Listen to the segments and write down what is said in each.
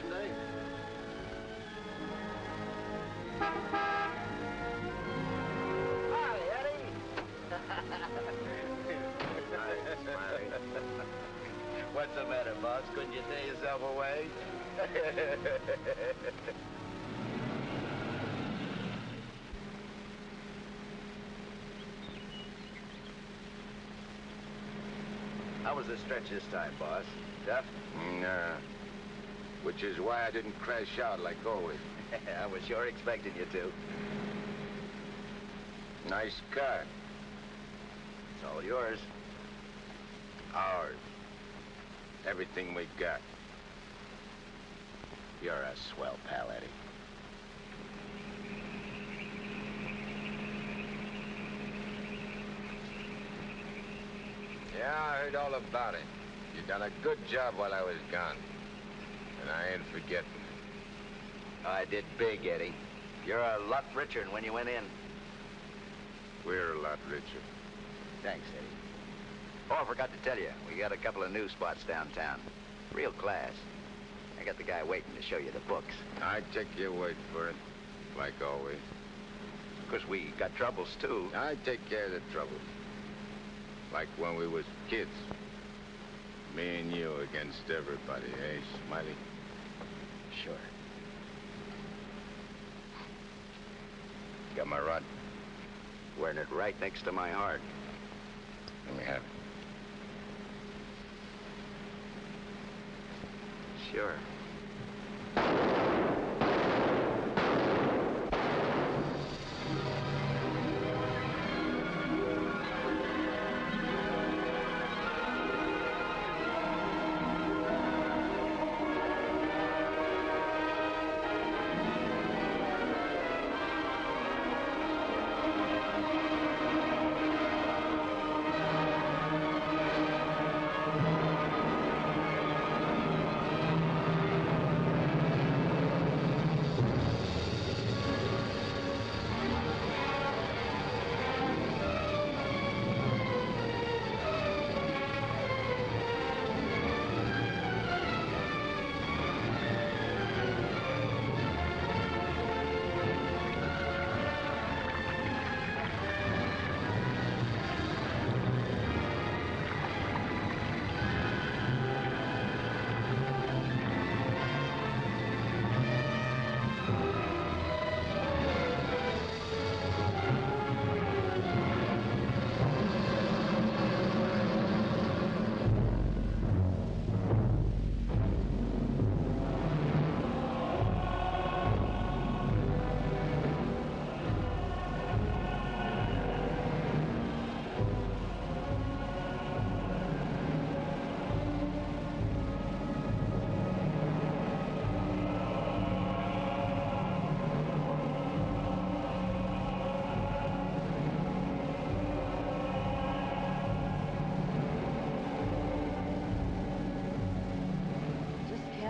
say? Hi, Eddie. Hi, Smiley. What's the matter, boss? Couldn't you tear yourself away? How was the stretch this time, boss? Tough? Nah. Which is why I didn't crash out like always. I was sure expecting you to. Nice car. It's all yours. Ours. Everything we got. You're a swell pal, Eddie. Yeah, I heard all about it. You done a good job while I was gone. And I ain't forgetting. I did big, Eddie. You're a lot richer than when you went in. We're a lot richer. Thanks, Eddie. Oh, I forgot to tell you, we got a couple of new spots downtown. Real class. I got the guy waiting to show you the books. I take your word for it, like always. Of course, we got troubles, too. I take care of the troubles. Like when we was kids. Me and you against everybody, eh, Smiley? Sure. Got my rod? Wearing it right next to my heart. Let me have it. Sure.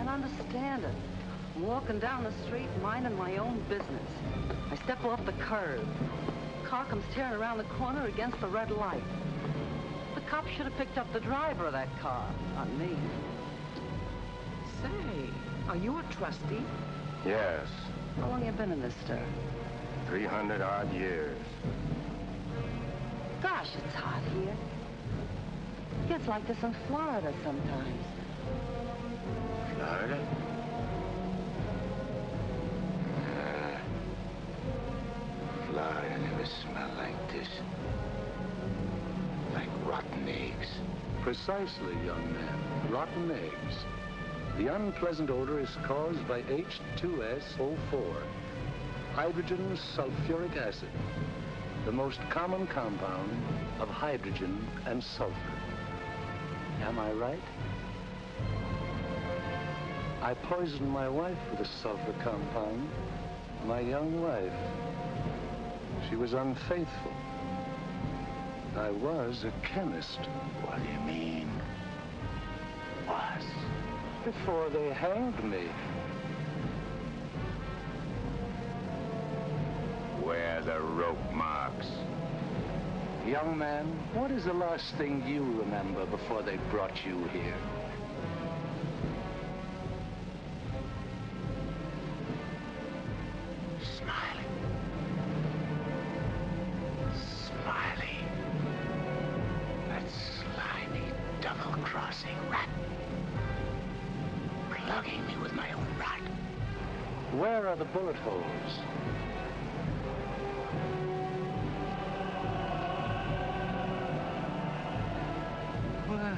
Understand it. I'm walking down the street, minding my own business. I step off the curb. Car comes tearing around the corner against the red light. The cop should have picked up the driver of that car, not me. Say, are you a trustee? Yes. How long you been in this stir? 300-odd years. Gosh, it's hot here. It gets like this in Florida sometimes. Florida? Florida never smelled like this. Like rotten eggs. Precisely, young man. Rotten eggs. The unpleasant odor is caused by H2SO4, hydrogen sulfuric acid, the most common compound of hydrogen and sulfur. Am I right? I poisoned my wife with a sulfur compound, my young wife. She was unfaithful. I was a chemist. What do you mean? Was. Before they hanged me. Where are the rope marks? Young man, what is the last thing you remember before they brought you here? rat. Plugging me with my own rat. Where are the bullet holes? Well,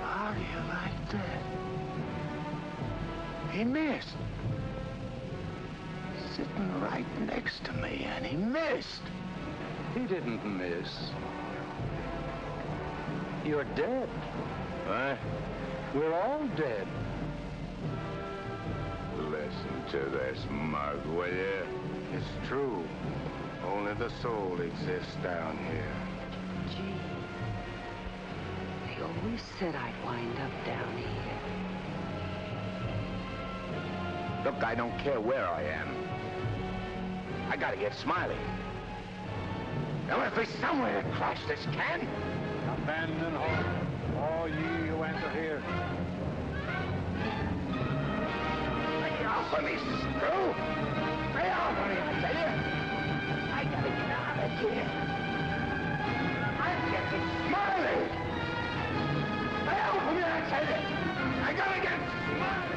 how do you like that? He missed. Sitting right next to me, and he missed. He didn't miss. You're dead. What? We're all dead. Listen to this, mug, will you? It's true. Only the soul exists down here. Gee, they always said I'd wind up down here. Look, I don't care where I am. I gotta get Smiley. There must be somewhere to crash this can. Abandon hope, all ye who enter here. Lay off of me, screw! Lay off of me, I tell you! I gotta get out of here. I'm getting Smiley! Lay off of me, I tell you! I gotta get Smiley!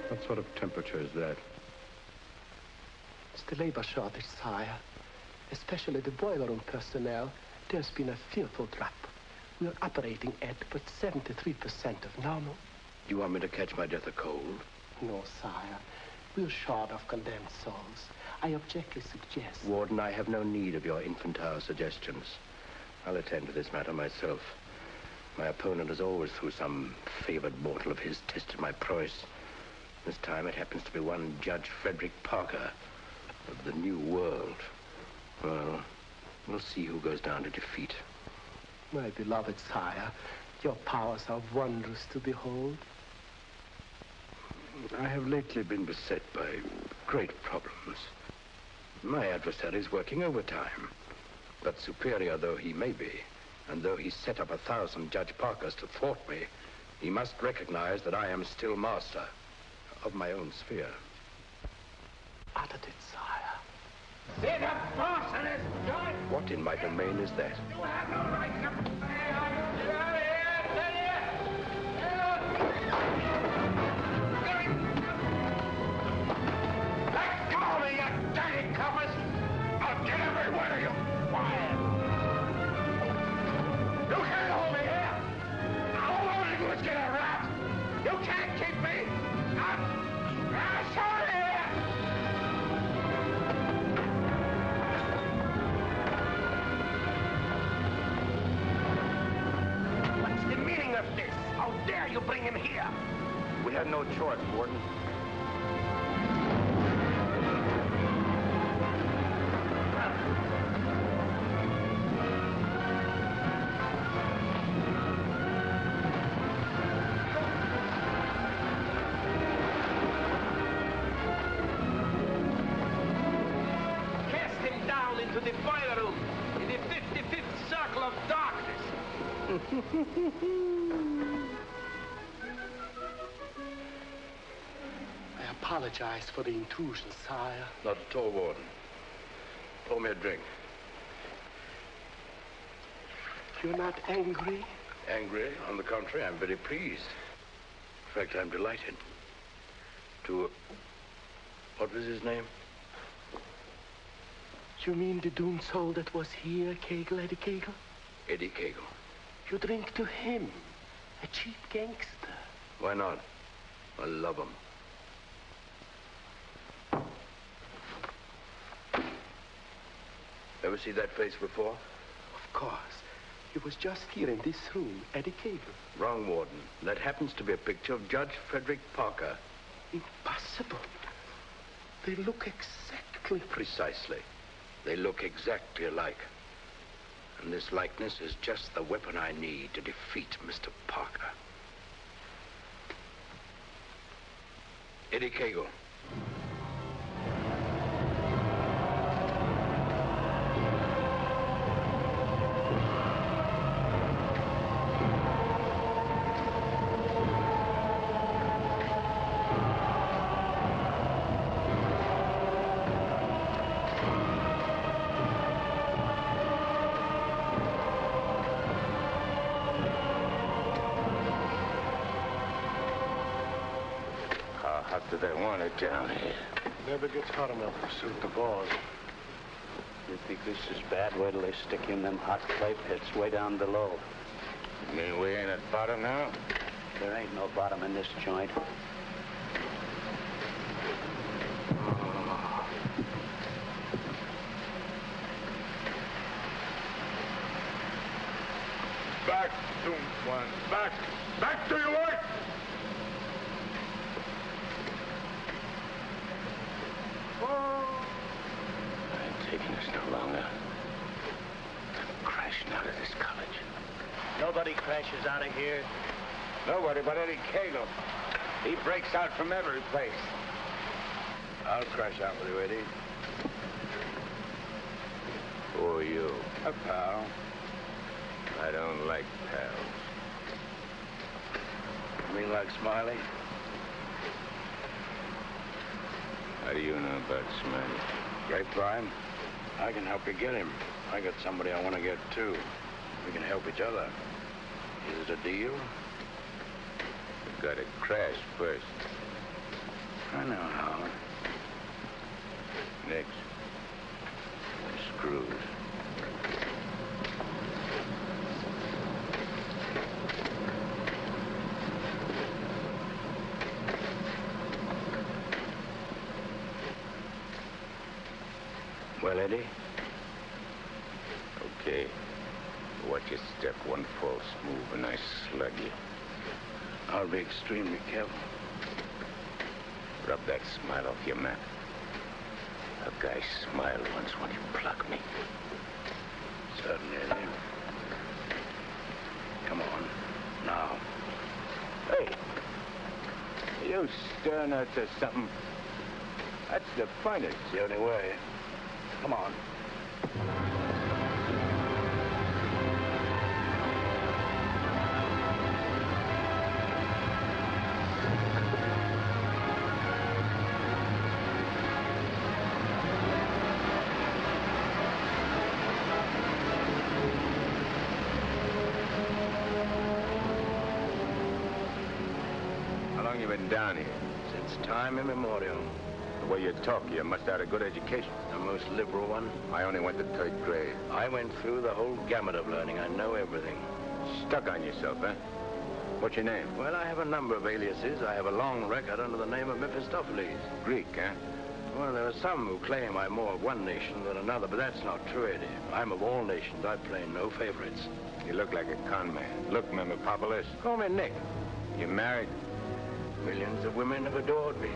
What sort of temperature is that? It's the labor shortage, sire. Especially the boiler room personnel. There's been a fearful drop. We're operating at but 73% of normal. You want me to catch my death of cold? No, sire. We're short of condemned souls. I objectly suggest... Warden, I have no need of your infantile suggestions. I'll attend to this matter myself. My opponent has always, through some favored mortal of his, tested my prowess. This time it happens to be one Judge Frederick Parker of the New World. Well, we'll see who goes down to defeat. My beloved sire, your powers are wondrous to behold. I have lately been beset by great problems. My adversary is working overtime. But superior though he may be, and though he set up 1,000 Judge Parkers to thwart me, he must recognize that I am still master of my own sphere. Uttered it, sire. See the boss in his joint? What in my domain is that? You have no right to... Get out of here, tell you! Let go of me, you dirty coppers! I'll get every one of you fired! You can't hold me here! All I want to do is get a rat! You can't keep me! I'm sorry here! What's the meaning of this? How dare you bring him here? We had no choice, Warden. To the boiler room in the 55th circle of darkness. I apologize for the intrusion, sire. Not at all, Warden. Pour me a drink. You're not angry? Angry? On the contrary, I'm very pleased. In fact, I'm delighted. What was his name? You mean the doomed soul that was here, Kegel, Eddie Kegel? Eddie Kegel. You drink to him, a cheap gangster. Why not? I love him. Ever see that face before? Of course. He was just here in this room, Eddie Cagle. Wrong, Warden. That happens to be a picture of Judge Frederick Parker. Impossible. They look exactly... Precisely. They look exactly alike. And this likeness is just the weapon I need to defeat Mr. Parker. Eddie Cagle. How do they want it down here? Never gets hot enough to suit the boss. You think this is bad? Wait till they stick you in them hot clay pits way down below. You mean we ain't at bottom now? There ain't no bottom in this joint. Back to one. Back. Back to your work! I ain't taking this no longer. I'm crashing out of this college. Nobody crashes out of here. Nobody but Eddie Cagle. He breaks out from every place. I'll crash out with you, Eddie. Who are you? A pal. I don't like pals. You mean like Smiley? How do you know about Smiley? Grapevine. I can help you get him. I got somebody I want to get, too. We can help each other. Is it a deal? You've got to crash first. I know how. Next. We're screwed. Well, Eddie? Okay. Watch your step. One false move and I slug you. I'll be extremely careful. Rub that smile off your map. A guy smiled once when you pluck me. Certainly, Eddie. Come on. Now. Hey! You stirring her to something? That's the finest. The only way. Come on. How long you been down here? Since time immemorial. The way you talk, you must have had a good education. The most liberal one. I only went to 3rd grade. I went through the whole gamut of learning. I know everything. Stuck on yourself, huh? What's your name? Well, I have a number of aliases. I have a long record under the name of Mephistopheles. Greek, huh? Well, there are some who claim I'm more of one nation than another, but that's not true, Eddie. I'm of all nations. I play no favorites. You look like a con man. Look, Memopolis. Call me Nick. You married? Millions of women have adored me.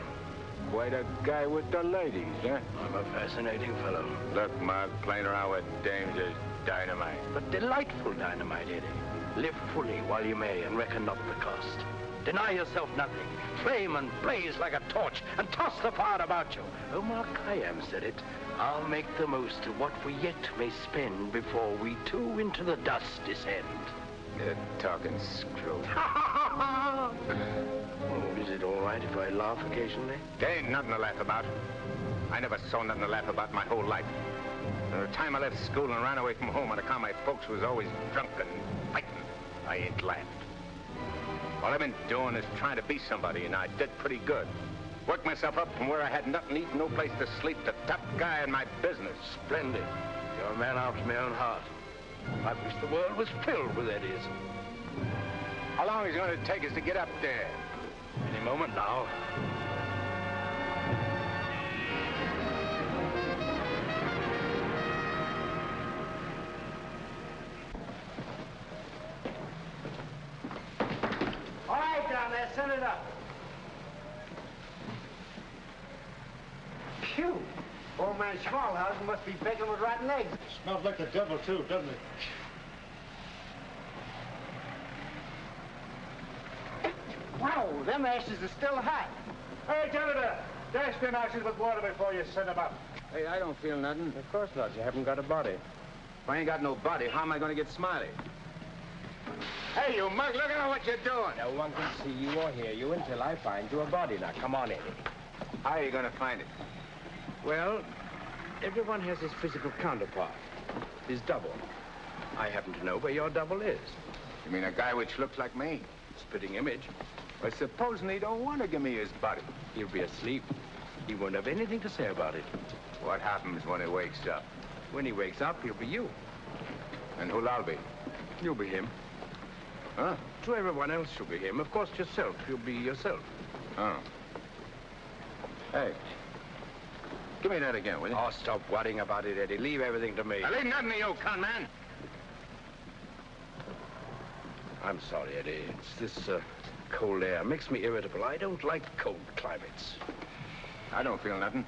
Quite a guy with the ladies, huh? I'm a fascinating fellow. Look, Mark, playing around with dames is dynamite. But delightful dynamite, Eddie. Live fully while you may and reckon not the cost. Deny yourself nothing. Flame and blaze like a torch and toss the fire about you. Omar Khayyam said it. I'll make the most of what we yet may spend before we too into the dust descend. You're talking screw. Oh, is it all right if I laugh occasionally? There ain't nothing to laugh about. I never saw nothing to laugh about my whole life. From the time I left school and ran away from home on account my folks was always drunk and fighting, I ain't laughed. All I've been doing is trying to be somebody, and I did pretty good. Worked myself up from where I had nothing to eat, no place to sleep, to top guy in my business. Splendid. You're a man after my own heart. I wish the world was filled with Eddies. How long is it going to take us to get up there? Any moment now. send it up. Phew. Old man Schmalhausen must be baking with rotten eggs. Smells like the devil, too, doesn't it? Wow, them ashes are still hot. Hey, janitor, dash them ashes with water before you send them up. Hey, I don't feel nothing. Of course not. You haven't got a body. If I ain't got no body, how am I going to get Smiley? Hey, you mug, look at what you're doing. No one can see you or hear you until I find you a body. Now, come on, Eddie. How are you going to find it? Well, everyone has his physical counterpart, his double. I happen to know where your double is. You mean a guy which looks like me? Spitting image. But supposing he don't want to give me his body? He'll be asleep. He won't have anything to say about it. What happens when he wakes up? When he wakes up, he'll be you. And who'll I be? You'll be him. Huh? To everyone else, you'll be him. Of course, yourself. You'll be yourself. Oh. Hey. Give me that again, will you? Oh, stop worrying about it, Eddie. Leave everything to me. I leave nothing to you, con man. I'm sorry, Eddie. It's this cold air. Makes me irritable. I don't like cold climates. I don't feel nothing.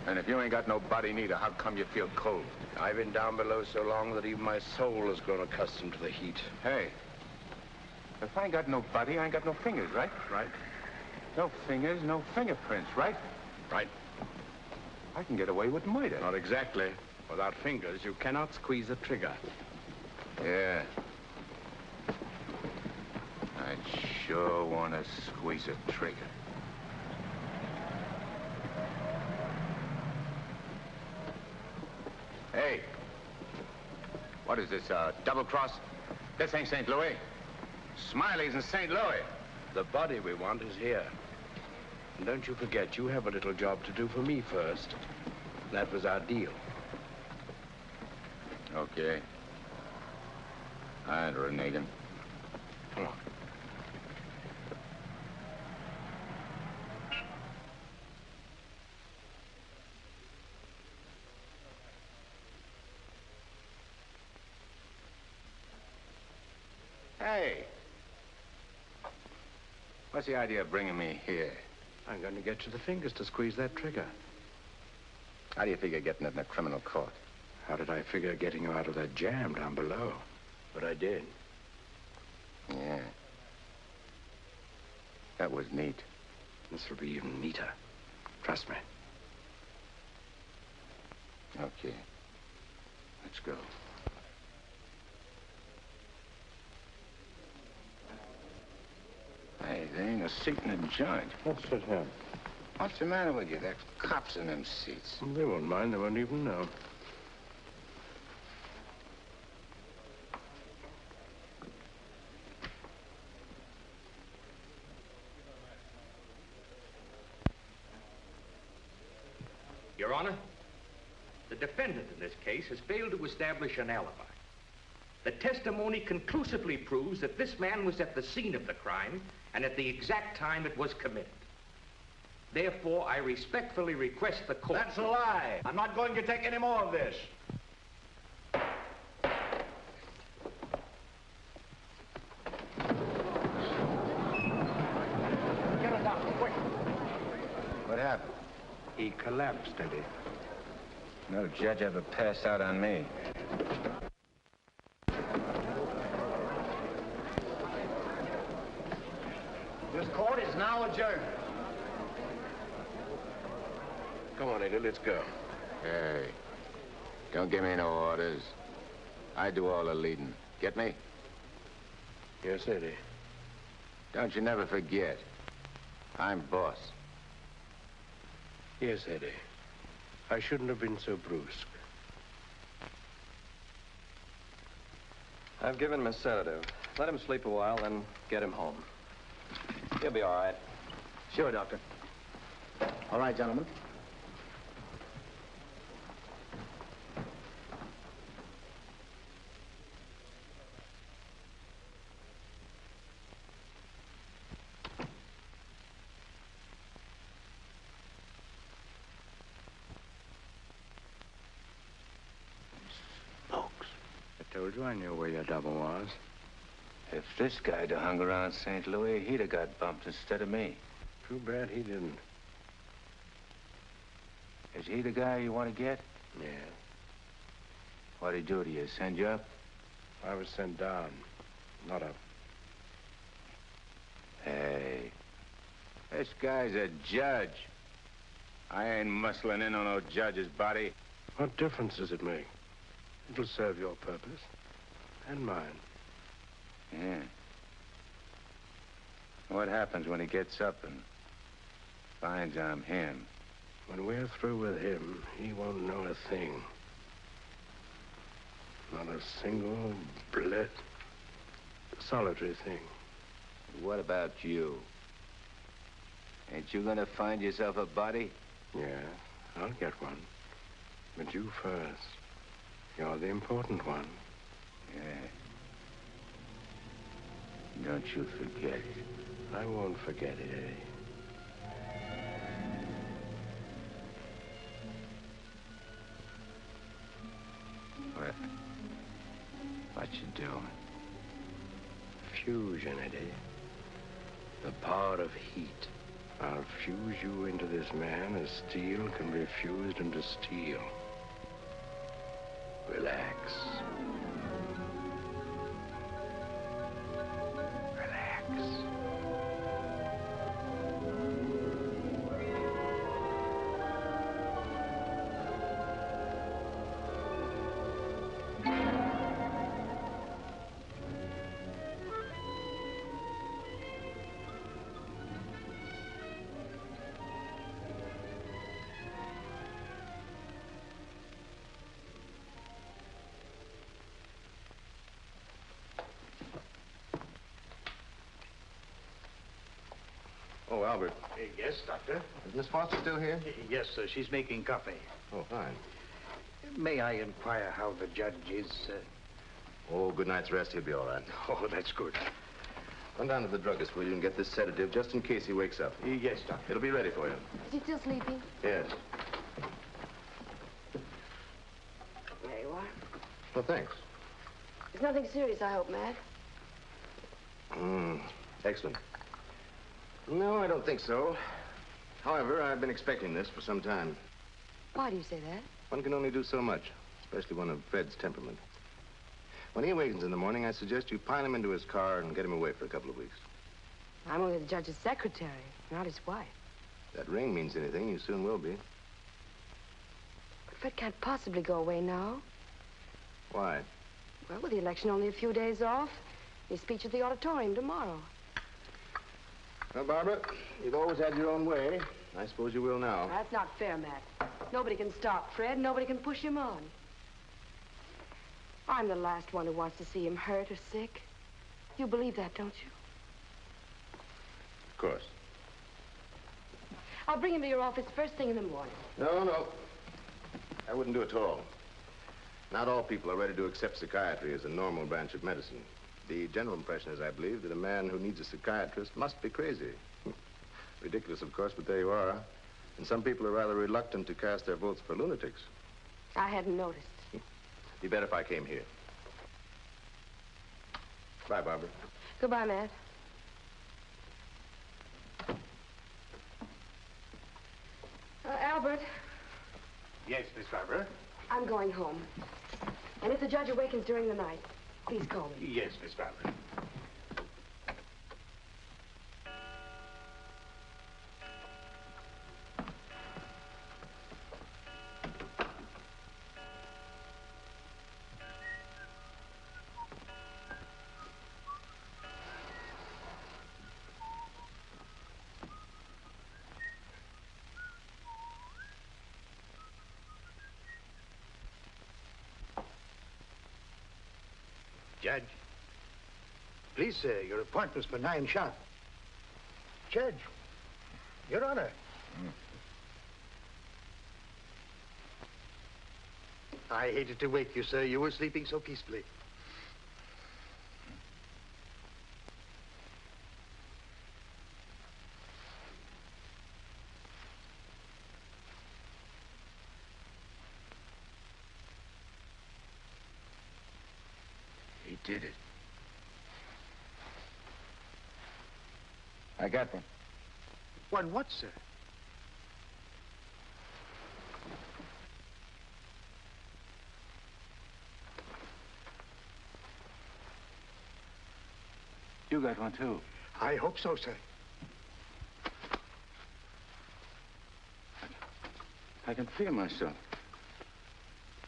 And if you ain't got no body neither, how come you feel cold? I've been down below so long that even my soul has grown accustomed to the heat. Hey, if I ain't got no body, I ain't got no fingers, right? Right. No fingers, no fingerprints, right? Right. I can get away with murder. Not exactly. Without fingers, you cannot squeeze a trigger. Yeah. I'd sure want to squeeze a trigger. Hey, what is this, double cross? This ain't St. Louis. Smiley's in St. Louis. The body we want is here. And don't you forget, you have a little job to do for me first. That was our deal. Okay. I'd reneging. Oh. Hey. What's the idea of bringing me here? I'm going to get you the fingers to squeeze that trigger. How do you figure getting it in a criminal court? How did I figure getting you out of that jam down below? But I did. Yeah. That was neat. This will be even neater. Trust me. Okay. Let's go. Hey, there ain't a seat in the joint. Let's sit here. What's the matter with you? There's cops in them seats. They won't mind. They won't even know. Your Honor, the defendant in this case has failed to establish an alibi. The testimony conclusively proves that this man was at the scene of the crime and at the exact time it was committed. Therefore, I respectfully request the court... That's a lie. I'm not going to take any more of this. Get a doctor, quick. What happened? He collapsed, Eddie. No judge ever passed out on me. This court is now adjourned. Come on, Eddie, let's go. Hey, don't give me no orders. I do all the leading. Get me? Yes, Eddie. Don't you never forget. I'm boss. Yes, Eddie. I shouldn't have been so brusque. I've given him a sedative. Let him sleep a while, then get him home. He'll be all right. Sure, Doctor. All right, gentlemen. I told you I knew where your double was. If this guy'd have hung around St. Louis, he'd have got bumped instead of me. Too bad he didn't. Is he the guy you want to get? Yeah. What'd he do to you? Send you up? I was sent down, not up. Hey, this guy's a judge. I ain't muscling in on no judge's body. What difference does it make? It'll serve your purpose. And mine. Yeah. What happens when he gets up and finds I'm him? When we're through with him, he won't know a thing. Not a single blit, solitary thing. What about you? Ain't you gonna find yourself a body? Yeah, I'll get one. But you first. You're the important one. Yeah. Don't you forget it. I won't forget it, eh? What you doing? Fusion, Eddie. The power of heat. I'll fuse you into this man as steel can be fused into steel. Relax. Relax. Oh, Albert. Yes, Doctor? Is Miss Foster still here? Yes, sir. She's making coffee. Oh, fine. May I inquire how the judge is? Oh, good night's rest. He'll be all right. Oh, that's good. Run down to the druggist, will you, and get this sedative just in case he wakes up. Yes, Doctor. It'll be ready for you. Is he still sleeping? Yes. There you are. Well, thanks. It's nothing serious, I hope, Matt. Excellent. No, I don't think so. However, I've been expecting this for some time. Why do you say that? One can only do so much, especially one of Fred's temperament. When he awakens in the morning, I suggest you pile him into his car and get him away for a couple of weeks. I'm only the judge's secretary, not his wife. If that ring means anything, you soon will be. But Fred can't possibly go away now. Why? Well, with the election only a few days off, his speech at the auditorium tomorrow. Well, Barbara, you've always had your own way. I suppose you will now. That's not fair, Matt. Nobody can stop Fred. Nobody can push him on. I'm the last one who wants to see him hurt or sick. You believe that, don't you? Of course. I'll bring him to your office first thing in the morning. No. I wouldn't do it at all. Not all people are ready to accept psychiatry as a normal branch of medicine. The general impression is, I believe, that a man who needs a psychiatrist must be crazy. Ridiculous, of course, but there you are. And some people are rather reluctant to cast their votes for lunatics. I hadn't noticed. Be better if I came here. Bye, Barbara. Goodbye, Matt. Albert, Yes, Miss Barbara? I'm going home. And if the judge awakens during the night, please call me. Yes, Miss Barbara. Judge. Please, sir, your appointment's for 9 sharp. Judge. Your Honor. I hated to wake you, sir. You were sleeping so peacefully. He did it. I got one. One what, sir? You got one, too. I hope so, sir. I can feel myself.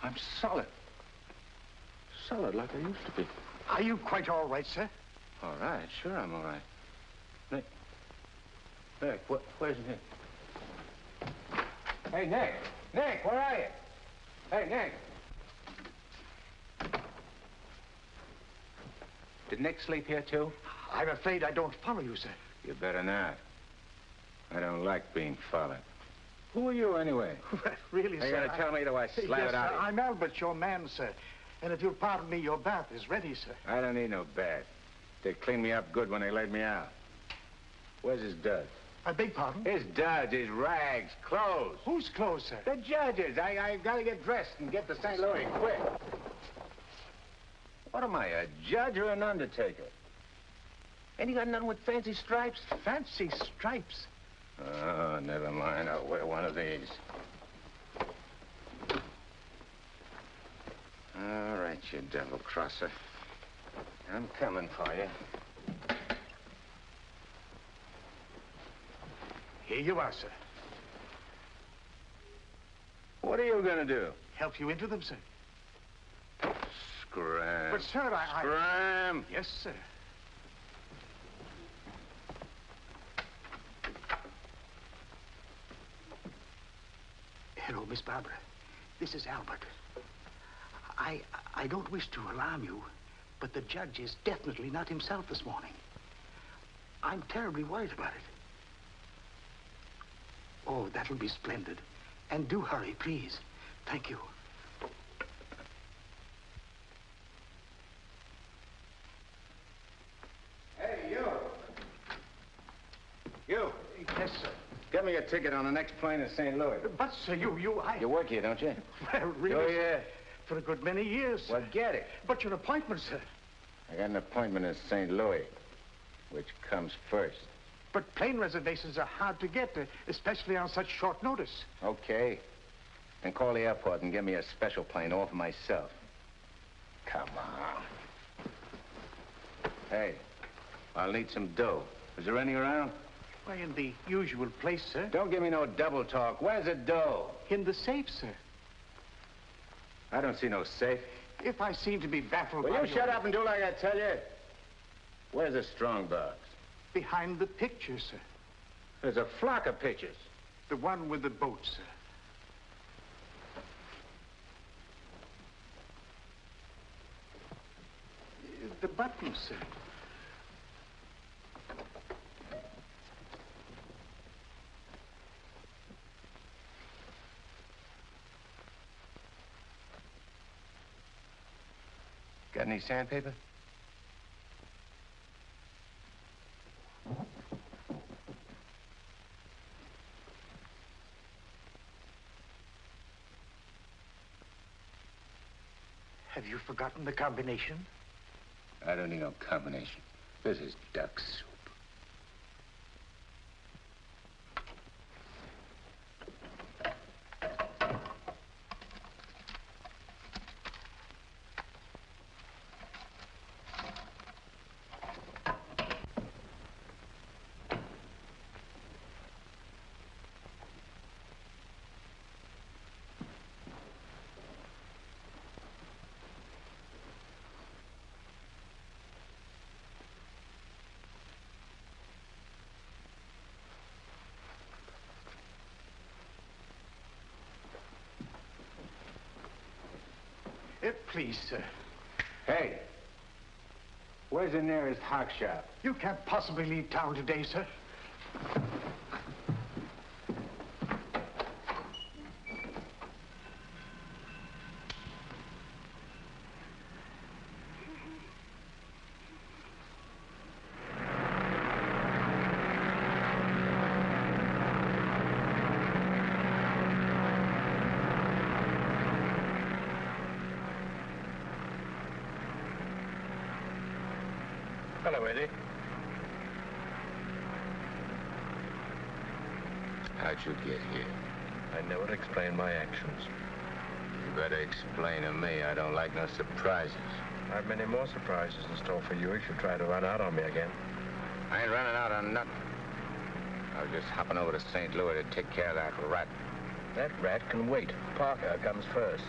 I'm solid. Solid like I used to be. Are you quite all right, sir? All right, sure I'm all right. Nick. Nick, where's Nick? Hey, Nick! Nick, where are you? Hey, Nick! Did Nick sleep here, too? I'm afraid I don't follow you, sir. You better not. I don't like being followed. Who are you, anyway? Really, sir? You gotta tell me, do I slap yes, it out sir, of you? I'm Albert, your man, sir. And if you'll pardon me, your bath is ready, sir. I don't need no bath. They cleaned me up good when they laid me out. Where's his duds? I beg pardon? His duds, his rags, clothes. Whose clothes, sir? The judge's. I gotta get dressed and get to St. Louis, quick. What am I, a judge or an undertaker? Ain't you got nothing with fancy stripes? Fancy stripes? Oh, never mind. I'll wear one of these. All right, you double-crosser. I'm coming for you. Here you are, sir. What are you gonna do? Help you into them, sir. Scram. But, sir, Scram! Yes, sir. Hello, Miss Barbara. This is Albert. I don't wish to alarm you, but the judge is definitely not himself this morning. I'm terribly worried about it. Oh, that'll be splendid. And do hurry, please. Thank you. Hey, you! You! Yes, sir. Get me a ticket on the next plane to St. Louis. But, sir, You work here, don't you? Well, really, Oh, yeah. for a good many years, sir. Well, get it. But your appointment, sir. I got an appointment in St. Louis. Which comes first? But plane reservations are hard to get, especially on such short notice. Okay. Then call the airport and get me a special plane all for myself. Come on. Hey, I'll need some dough. Is there any around? Why, in the usual place, sir. Don't give me no double talk. Where's the dough? In the safe, sir. I don't see no safe. If I seem to be baffled Will by you shut up and do like I tell you? Where's the strong box? Behind the picture, sir. There's a flock of pictures. The one with the boat, sir. The button, sir. Got any sandpaper? Have you forgotten the combination? I don't need no combination. This is duck soup. Please, sir. Hey, where's the nearest hock shop? You can't possibly leave town today, sir. Hello, Eddie. How'd you get here? I never explain my actions. You better explain to me. I don't like no surprises. I've many more surprises in store for you if you try to run out on me again. I ain't running out on nothing. I was just hopping over to St. Louis to take care of that rat. That rat can wait. Parker comes first.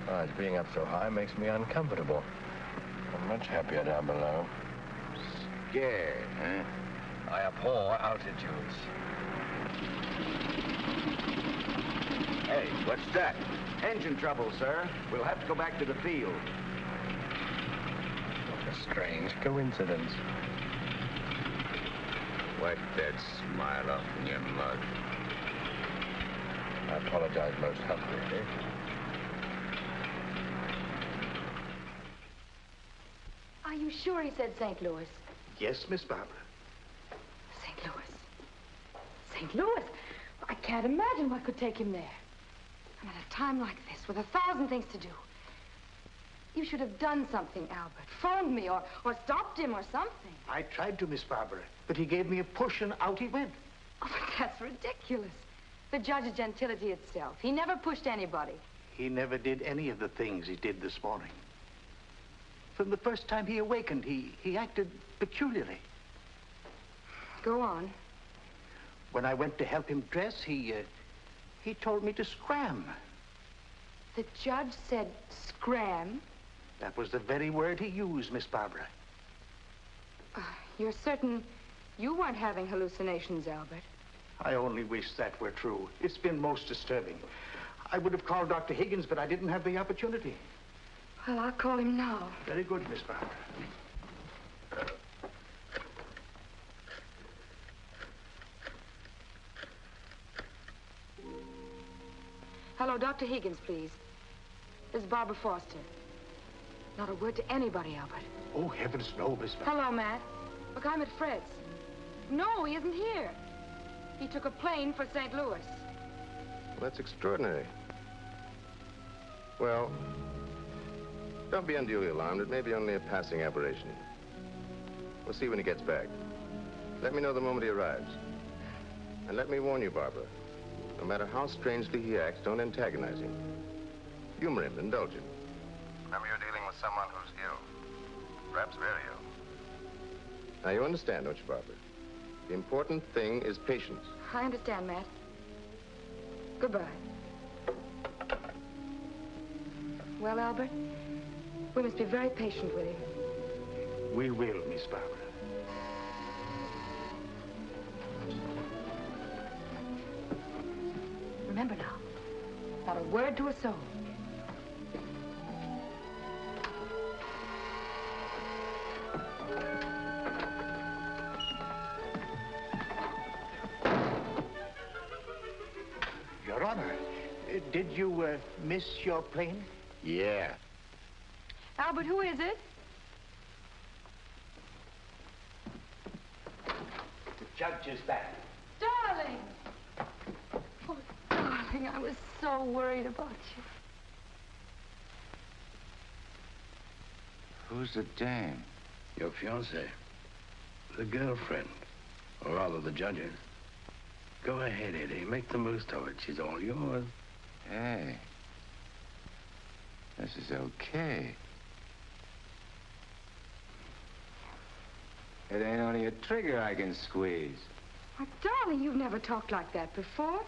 Besides, being up so high makes me uncomfortable. I'm much happier down below. Scared, huh? I abhor altitudes. Hey, what's that? Engine trouble, sir. We'll have to go back to the field. What a strange coincidence. Wipe that smile off in your mug. I apologize most humbly. Are you sure he said St. Louis? Yes, Miss Barbara. St. Louis. St. Louis? I can't imagine what could take him there. And at a time like this, with 1,000 things to do. You should have done something, Albert. Phoned me or stopped him or something. I tried to, Miss Barbara, but he gave me a push and out he went. Oh, but that's ridiculous. The judge is gentility itself. He never pushed anybody. He never did any of the things he did this morning. From the first time he awakened, he acted peculiarly. Go on. When I went to help him dress, he told me to scram. The judge said scram? That was the very word he used, Miss Barbara. You're certain you weren't having hallucinations, Albert? I only wish that were true. It's been most disturbing. I would have called Dr. Higgins, but I didn't have the opportunity. Well, I'll call him now. Very good, Miss Barbara. Hello, Dr. Higgins, please. This is Barbara Foster. Not a word to anybody, Albert. Oh, heavens, no, Miss Barbara. Hello, Matt. Look, I'm at Fred's. No, he isn't here. He took a plane for St. Louis. Well, that's extraordinary. Well, don't be unduly alarmed. It may be only a passing aberration. We'll see when he gets back. Let me know the moment he arrives. And let me warn you, Barbara. No matter how strangely he acts, don't antagonize him. Humor him, indulge him. Remember, you're dealing with someone who's ill. Perhaps very ill. Now, you understand, don't you, Barbara? The important thing is patience. I understand, Matt. Goodbye. Well, Albert, we must be very patient with him. We will, Miss Barbara. Remember now, not a word to a soul. Your Honor, did you miss your plane? Yeah. Albert, who is it? The judge is back. Darling! Oh, darling, I was so worried about you. Who's the dame? Your fiancée. The girlfriend. Or rather, the judge's. Go ahead, Eddie. Make the most of it. She's all yours. Hey. This is okay. It ain't only a trigger I can squeeze. Oh, darling, you've never talked like that before.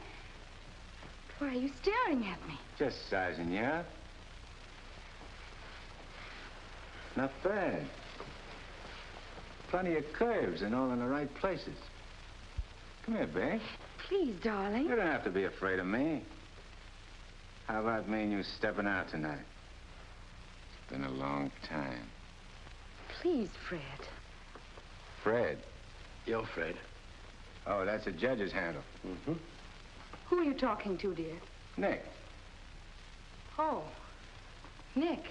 Why are you staring at me? Just sizing you up. Not bad. Plenty of curves and all in the right places. Come here, babe. Please, darling. You don't have to be afraid of me. How about me and you stepping out tonight? It's been a long time. Please, Fred. Fred? You're Fred. Oh, that's the judge's handle. Mm-hmm. Who are you talking to, dear? Nick. Oh, Nick.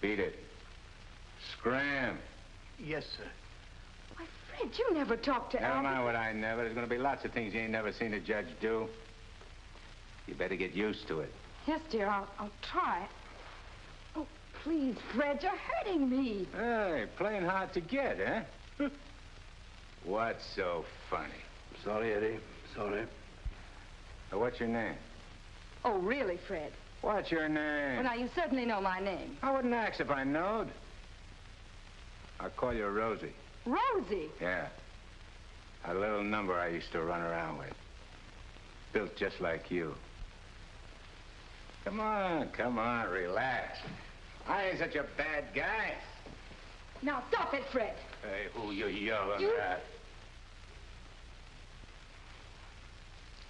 Beat it. Scram. Yes, sir. Why, Fred, you never talked to Never Albert. mind what I never. There's going to be lots of things you ain't never seen a judge do. You better get used to it. Yes, dear, I'll try. Oh, please, Fred, you're hurting me. Hey, playing hard to get, huh? What's so funny? Sorry, Eddie. Sorry. What's your name? Oh, really, Fred? What's your name? Well, now, you certainly know my name. I wouldn't ask if I knowed. I'll call you Rosie. Rosie? Yeah. A little number I used to run around with. Built just like you. Come on, relax. I ain't such a bad guy. Now, stop it, Fred. Hey, who you yelling at?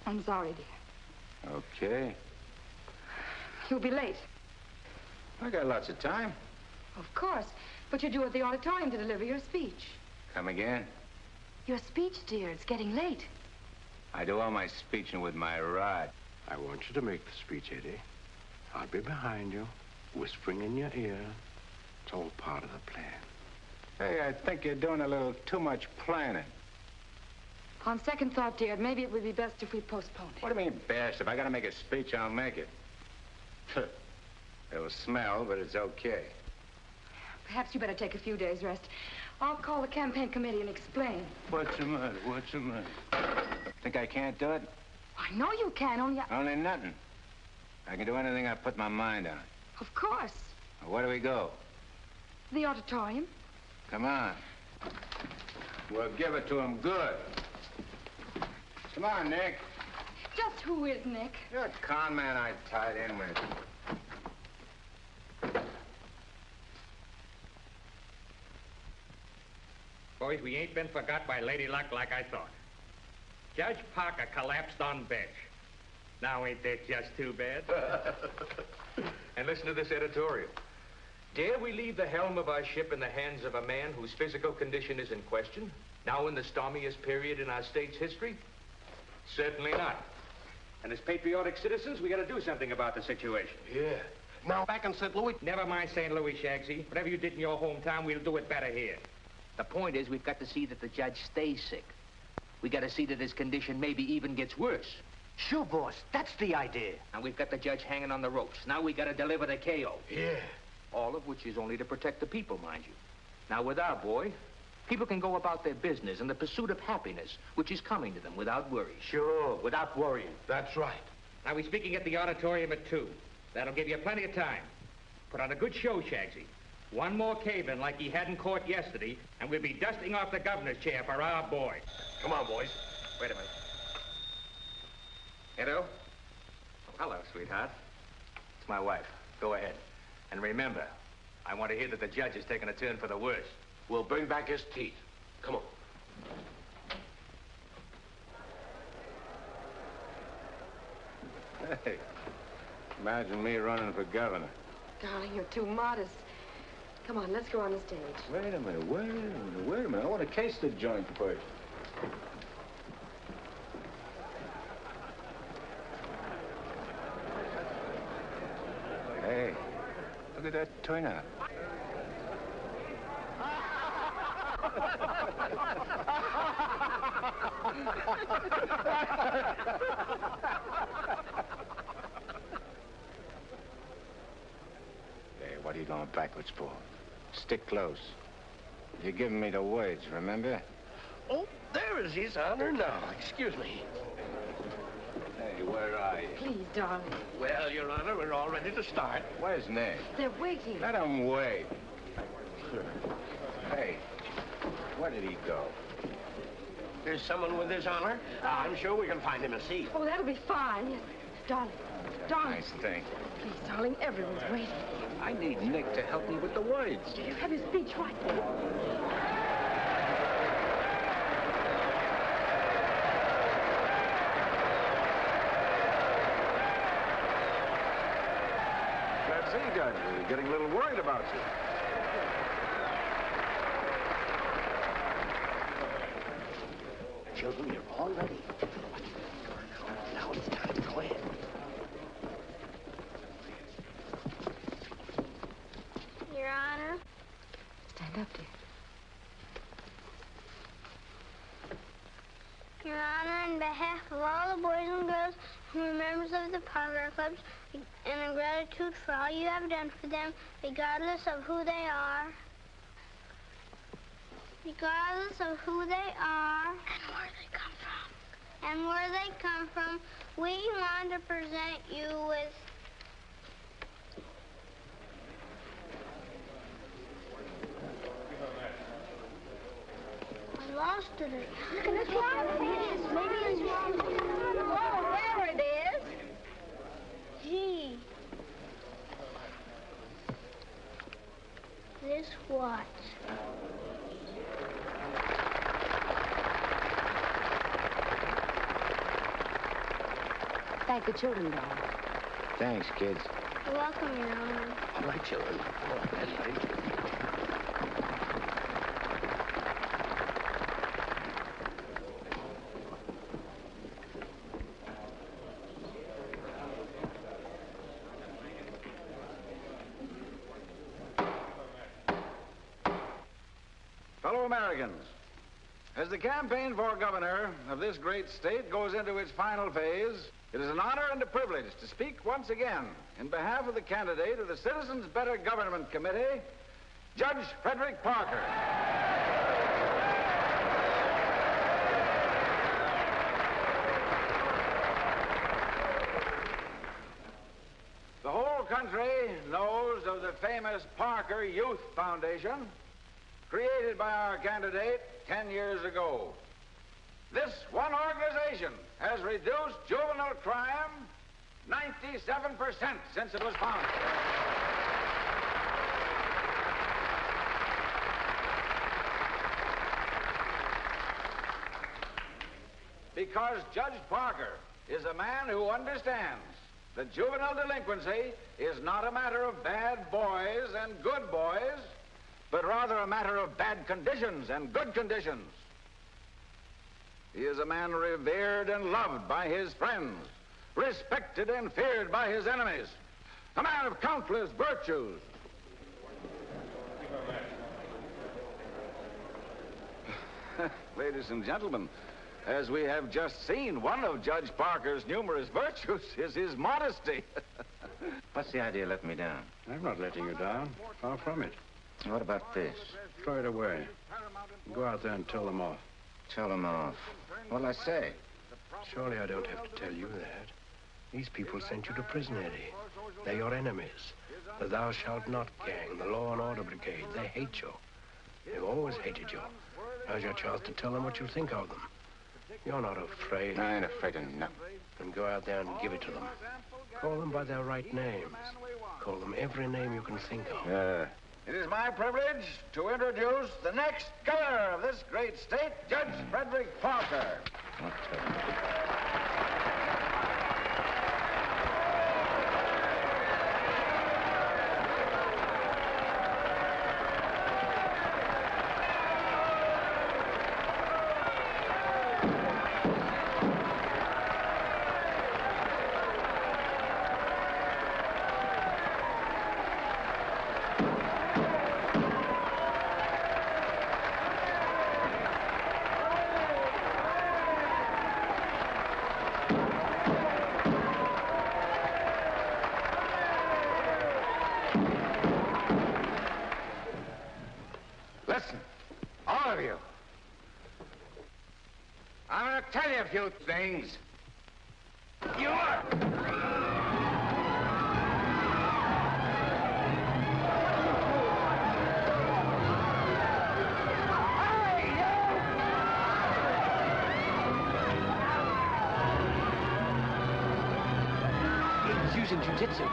I'm sorry, dear. Okay. You'll be late. I got lots of time. Of course. But you're due at the auditorium to deliver your speech. Come again? Your speech, dear. It's getting late. I do all my speeching with my rod. I want you to make the speech, Eddie. I'll be behind you, whispering in your ear. It's all part of the plan. Hey, I think you're doing a little too much planning. On second thought, dear, maybe it would be best if we postponed it. What do you mean, best? If I gotta make a speech, I'll make it. It'll smell, but it's okay. Perhaps you better take a few days' rest. I'll call the campaign committee and explain. What's the matter? What's the matter? Think I can't do it? I know you can, Only nothing. I can do anything I put my mind on. Of course. Well, where do we go? The auditorium. Come on. We'll give it to him good. Come on, Nick. Just who is Nick? You're a con man I tied in with. Boys, we ain't been forgot by Lady Luck like I thought. Judge Parker collapsed on bench. Now ain't that just too bad? And listen to this editorial. Dare we leave the helm of our ship in the hands of a man whose physical condition is in question, now in the stormiest period in our state's history? Certainly not. And as patriotic citizens, we gotta do something about the situation. Yeah. Now, back in St. Louis... Never mind St. Louis, Shagsy. Whatever you did in your hometown, we'll do it better here. The point is, we've got to see that the judge stays sick. We got to see that his condition maybe even gets worse. Sure, boss. That's the idea. And we've got the judge hanging on the ropes. Now we got to deliver the KO. Yeah. All of which is only to protect the people, mind you. Now, with our boy, people can go about their business in the pursuit of happiness, which is coming to them without worry. Sure, without worrying. That's right. Now, we're speaking at the auditorium at 2. That'll give you plenty of time. Put on a good show, Shagsy. One more cave-in like he had in court yesterday, and we'll be dusting off the governor's chair for our boy. Come on, boys. Wait a minute. Edo? Oh, hello, sweetheart. It's my wife. Go ahead. And remember, I want to hear that the judge is taking a turn for the worse. We'll bring back his teeth. Come on. Hey, imagine me running for governor. Darling, you're too modest. Come on, let's go on the stage. Wait a minute. I want to case the joint first. Hey, look at that turnout. Hey, what are you going backwards for? Stick close. You're giving me the words, remember? Oh, there is his honor now. Excuse me. Hey, where are you? Please, darling. Well, Your Honor, we're all ready to start. Where's Nick? They're waiting. Let him wait. Hey, where did he go? There's someone with his honor. I'm sure we can find him a seat. Oh, that'll be fine. Yes. Darling. Darling. Nice thing. Please, darling, everyone's waiting. I need Nick to help me with the words. You have your speech right there. See, Judge, we're getting a little worried about you. Children, you're all ready. Now it's time to go in. Your Honor. Stand up, dear. Your Honor, on behalf of all the boys and girls who are members of the Parker Clubs, and in gratitude for all you have done for them, regardless of who they are. Regardless of who they are. And where they come from. And where they come from, we want to present you with... I lost it. Look at this one. Maybe it's wrong. Oh, there it is. Gee. This what? Thank the children, Dad. Thanks, kids. You're welcome, Your Honor. All right, children. All right, that's right. Fellow Americans, as the campaign for governor of this great state goes into its final phase, it is an honor and a privilege to speak once again in behalf of the candidate of the Citizens Better Government Committee, Judge Frederick Parker. The whole country knows of the famous Parker Youth Foundation, created by our candidate 10 years ago. This one organization has reduced juvenile crime 97% since it was founded. Because Judge Parker is a man who understands that juvenile delinquency is not a matter of bad boys and good boys, but rather a matter of bad conditions and good conditions. He is a man revered and loved by his friends, respected and feared by his enemies, a man of countless virtues. Ladies and gentlemen, as we have just seen, one of Judge Parker's numerous virtues is his modesty. What's the idea of letting me down? I'm not letting you down. Far from it. What about this? Throw it away. Go out there and tell them off. Tell them off. What'll I say? Surely I don't have to tell you that. These people sent you to prison, Eddie. They're your enemies. The Thou Shalt Not gang, the Law and Order Brigade. They hate you. They've always hated you. Now's your chance to tell them what you think of them. You're not afraid. I ain't afraid of nothing. Then go out there and give it to them. Call them by their right names. Call them every name you can think of. It is my privilege to introduce the next governor of this great state, Judge Frederick Parker. Listen, all of you. I'm going to tell you a few things. You are... He's using jiu-jitsu.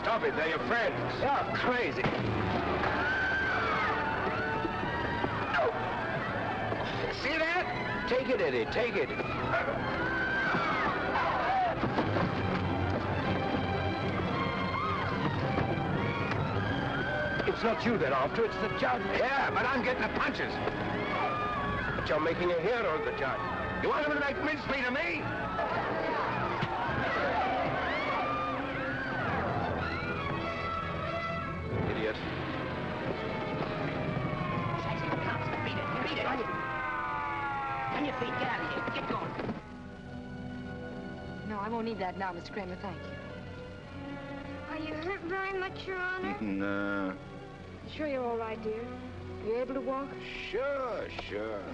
Stop it, they're your friends. You're crazy. See that? Take it, Eddie, take it. It's not you they're after, it's the judge. Yeah, but I'm getting the punches. But you're making a hero of the judge. You want him to make mincemeat of me? Idiot. Beat it. On your feet, get out of here. Get going. No, I won't need that now, Mr. Kramer, thank you. Are you hurt very much, Your Honor? No. Sure you're all right, dear? You able to walk? Sure.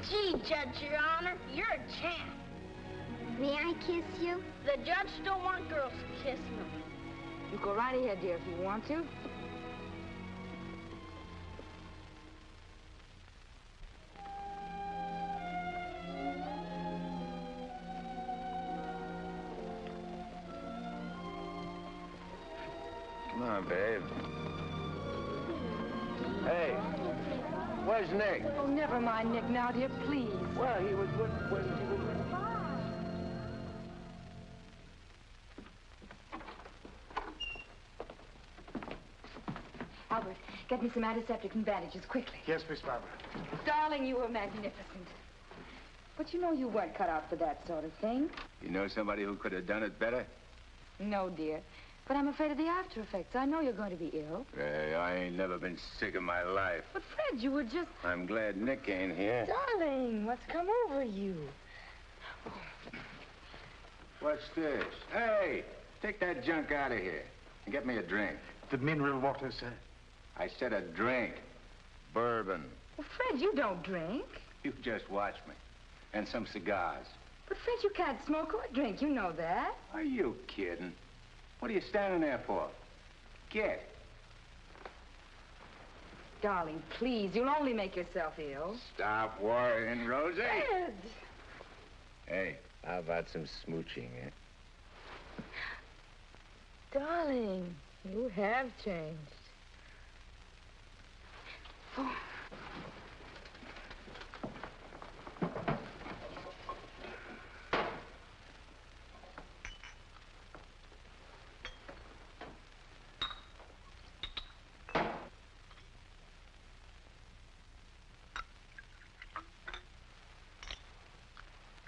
Gee, Judge, Your Honor, you're a champ. May I kiss you? The judge don't want girls to kiss him. You go right ahead, dear, if you want to. Come on, babe. Hey, where's Nick? Oh, never mind Nick now, dear, please. Well, he was when he was... Albert, get me some antiseptic and bandages, quickly. Yes, Miss Barbara. Darling, you were magnificent. But you know you weren't cut out for that sort of thing. You know somebody who could have done it better? No, dear. But I'm afraid of the after effects. I know you're going to be ill. Hey, I ain't never been sick in my life. But, Fred, you were just... I'm glad Nick ain't here. Darling, what's come over you? What's this? Hey, take that junk out of here and get me a drink. The mineral water, sir. I said a drink. Bourbon. Well, Fred, you don't drink. You just watch me. And some cigars. But, Fred, you can't smoke or drink. You know that. Are you kidding? What are you standing there for? Get. Darling, please, you'll only make yourself ill. Stop worrying, Rosie. Fred! Hey, how about some smooching, eh? Darling, you have changed. Oh.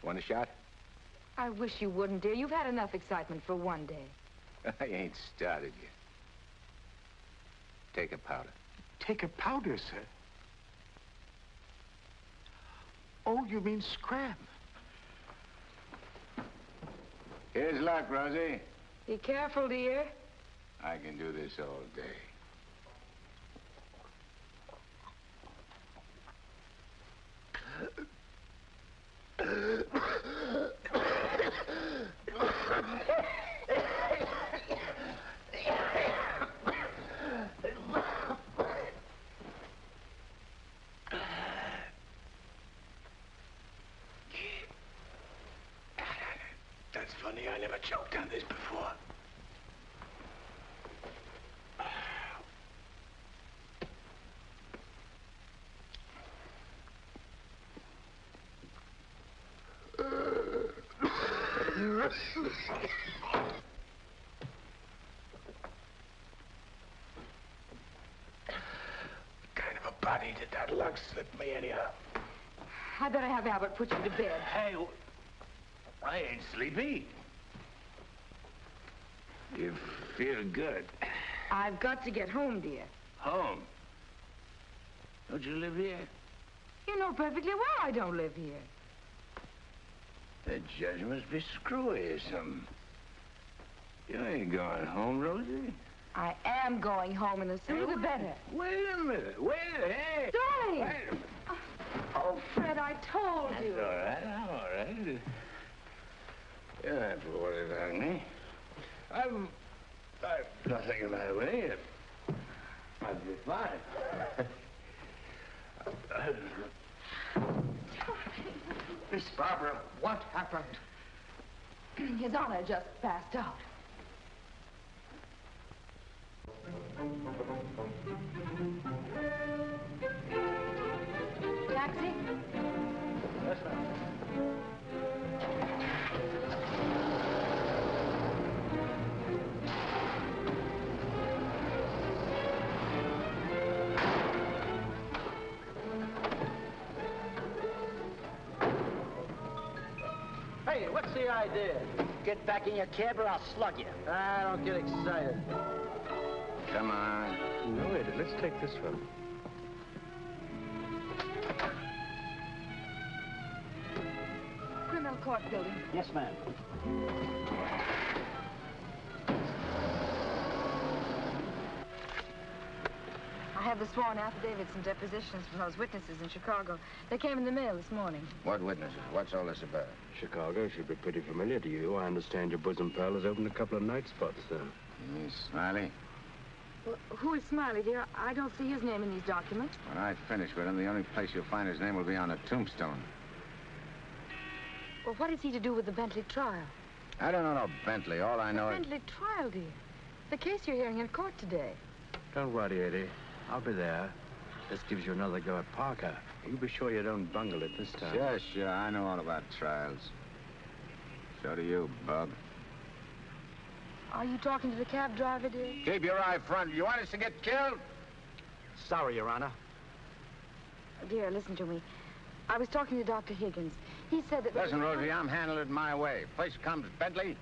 Want a shot? I wish you wouldn't, dear. You've had enough excitement for one day. I ain't started yet. Take a powder. Take a powder, sir? Oh, you mean scram? Here's luck, Rosie. Be careful, dear. I can do this all day. That's funny, I never choked on this before. What kind of a body did that lug slip me anyhow? I better have Albert put you to bed. Hey, I ain't sleepy. You feel good. I've got to get home, dear. Home? Don't you live here? You know perfectly well I don't live here. The judge must be screwy or something. You ain't going home, Rosie. I am going home, and the sooner the better. Wait a minute. Hey. Darling! Wait a minute. Oh, Fred, I told you. That's all right. I'm all right. You don't have to worry about me. I've nothing in my way. I'll be fine. Miss Barbara, what happened? His Honor just passed out. Taxi? Yes, ma'am. Hey, what's the idea? Get back in your cab or I'll slug you. I don't get excited. Come on. No, Eddie, let's take this one. Criminal court building. Yes, ma'am. I have the sworn affidavits and depositions from those witnesses in Chicago. They came in the mail this morning. What witnesses? What's all this about? Chicago should be pretty familiar to you. I understand your bosom pal has opened a couple of night spots there. You mean Smiley? Well, who is Smiley, dear? I don't see his name in these documents. When I finish with him, the only place you'll find his name will be on a tombstone. Well, what is he to do with the Bentley trial? I don't know no Bentley. All I know is... Bentley trial, dear. The case you're hearing in court today. Don't worry, Eddie. I'll be there. This gives you another go at Parker. You be sure you don't bungle it this time. Sure. I know all about trials. So do you, Bub. Are you talking to the cab driver, dear? Keep your eye front. You want us to get killed? Sorry, Your Honor. Dear, listen to me. I was talking to Dr. Higgins. He said that... Listen, Rosie, I'm handling it my way. First comes Bentley,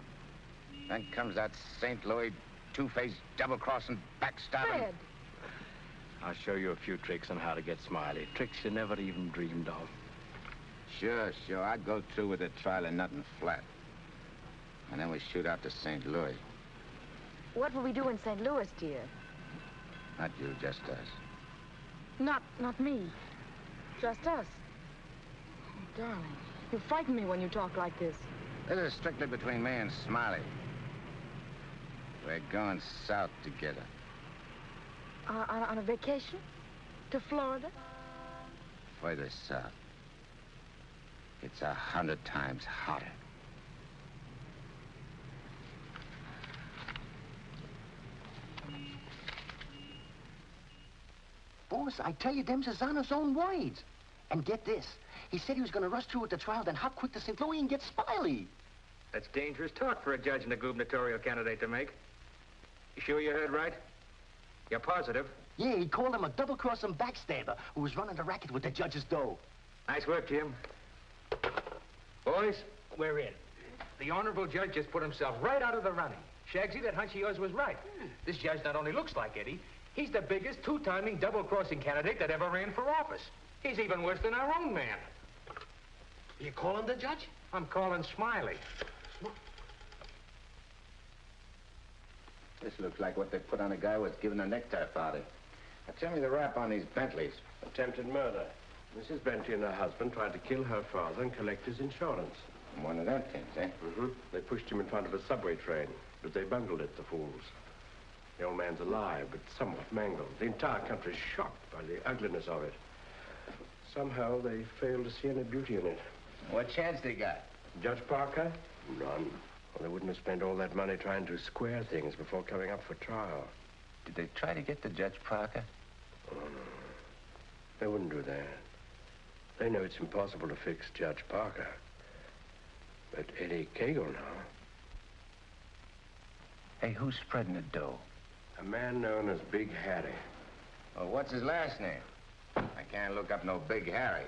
then comes that St. Louis two-faced, double-crossing, backstabbing... Fred! I'll show you a few tricks on how to get Smiley. Tricks you never even dreamed of. Sure. I'd go through with the trial and nothing flat. And then we shoot out to St. Louis. What will we do in St. Louis, dear? Not you, just us. Not me. Just us. Oh, darling, you frighten me when you talk like this. This is strictly between me and Smiley. We're going south together. On a vacation? To Florida? Further south. It's 100 times hotter. Boss, I tell you, them's his honor's own words. And get this. He said he was going to rush through with the trial, then hop quick to St. Louis and get Smiley. That's dangerous talk for a judge and a gubernatorial candidate to make. You sure you heard right? You're positive? Yeah, he called him a double-crossing backstabber who was running the racket with the judge's dough. Nice work, Jim. Boys, we're in. The honorable judge just put himself right out of the running. Shagsy, that hunch of yours was right. This judge not only looks like Eddie, he's the biggest two-timing double-crossing candidate that ever ran for office. He's even worse than our own man. You calling the judge? I'm calling Smiley. This looks like what they put on a guy who was given a necktie party. Now, tell me the rap on these Bentleys. Attempted murder. Mrs. Bentley and her husband tried to kill her father and collect his insurance. One of them things, eh? Mm-hmm. They pushed him in front of a subway train, but they bungled it, the fools. The old man's alive, but somewhat mangled. The entire country's shocked by the ugliness of it. Somehow they failed to see any beauty in it. What chance they got? Judge Parker? None. Well, they wouldn't have spent all that money trying to square things before coming up for trial. Did they try to get to Judge Parker? Oh, no. They wouldn't do that. They know it's impossible to fix Judge Parker. But Eddie Cagle now. Hey, who's spreading the dough? A man known as Big Harry. Well, what's his last name? I can't look up no Big Harry.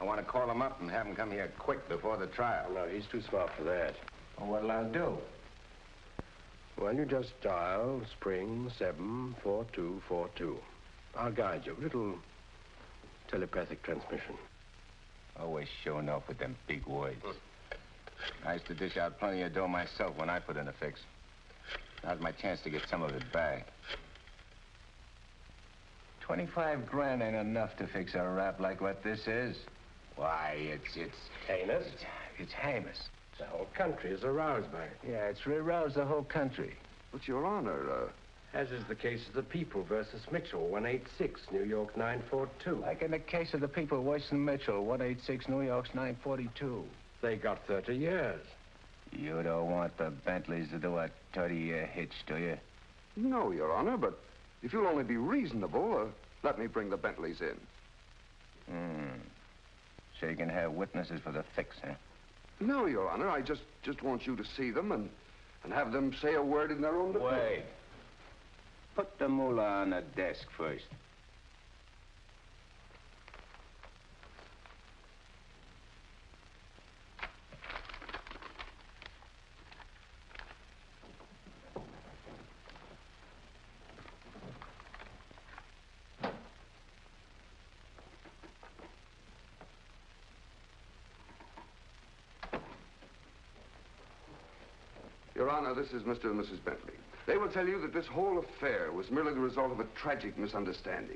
I want to call him up and have him come here quick before the trial. No, he's too smart for that. Well, what'll I do? Well, you just dial spring 74242. I'll guide you. Little telepathic transmission. Always showing off with them big words. I used to dish out plenty of dough myself when I put in a fix. Now's my chance to get some of it back. 25 grand ain't enough to fix a rap like what this is. Why, it's heinous. It's heinous. The whole country is aroused by it. Yeah, it's aroused the whole country. But, Your Honor, As is the case of the People versus Mitchell, 186, New York 942. Like in the case of the People, Weston Mitchell, 186, New York's 942. They got 30 years. You don't want the Bentleys to do a 30-year hitch, do you? No, Your Honor, but if you'll only be reasonable, let me bring the Bentleys in. So you can have witnesses for the fix, huh? No, Your Honor, I just want you to see them and have them say a word in their own defense. Wait. Put the moolah on the desk first. Your Honor, this is Mr. and Mrs. Bentley. They will tell you that this whole affair was merely the result of a tragic misunderstanding.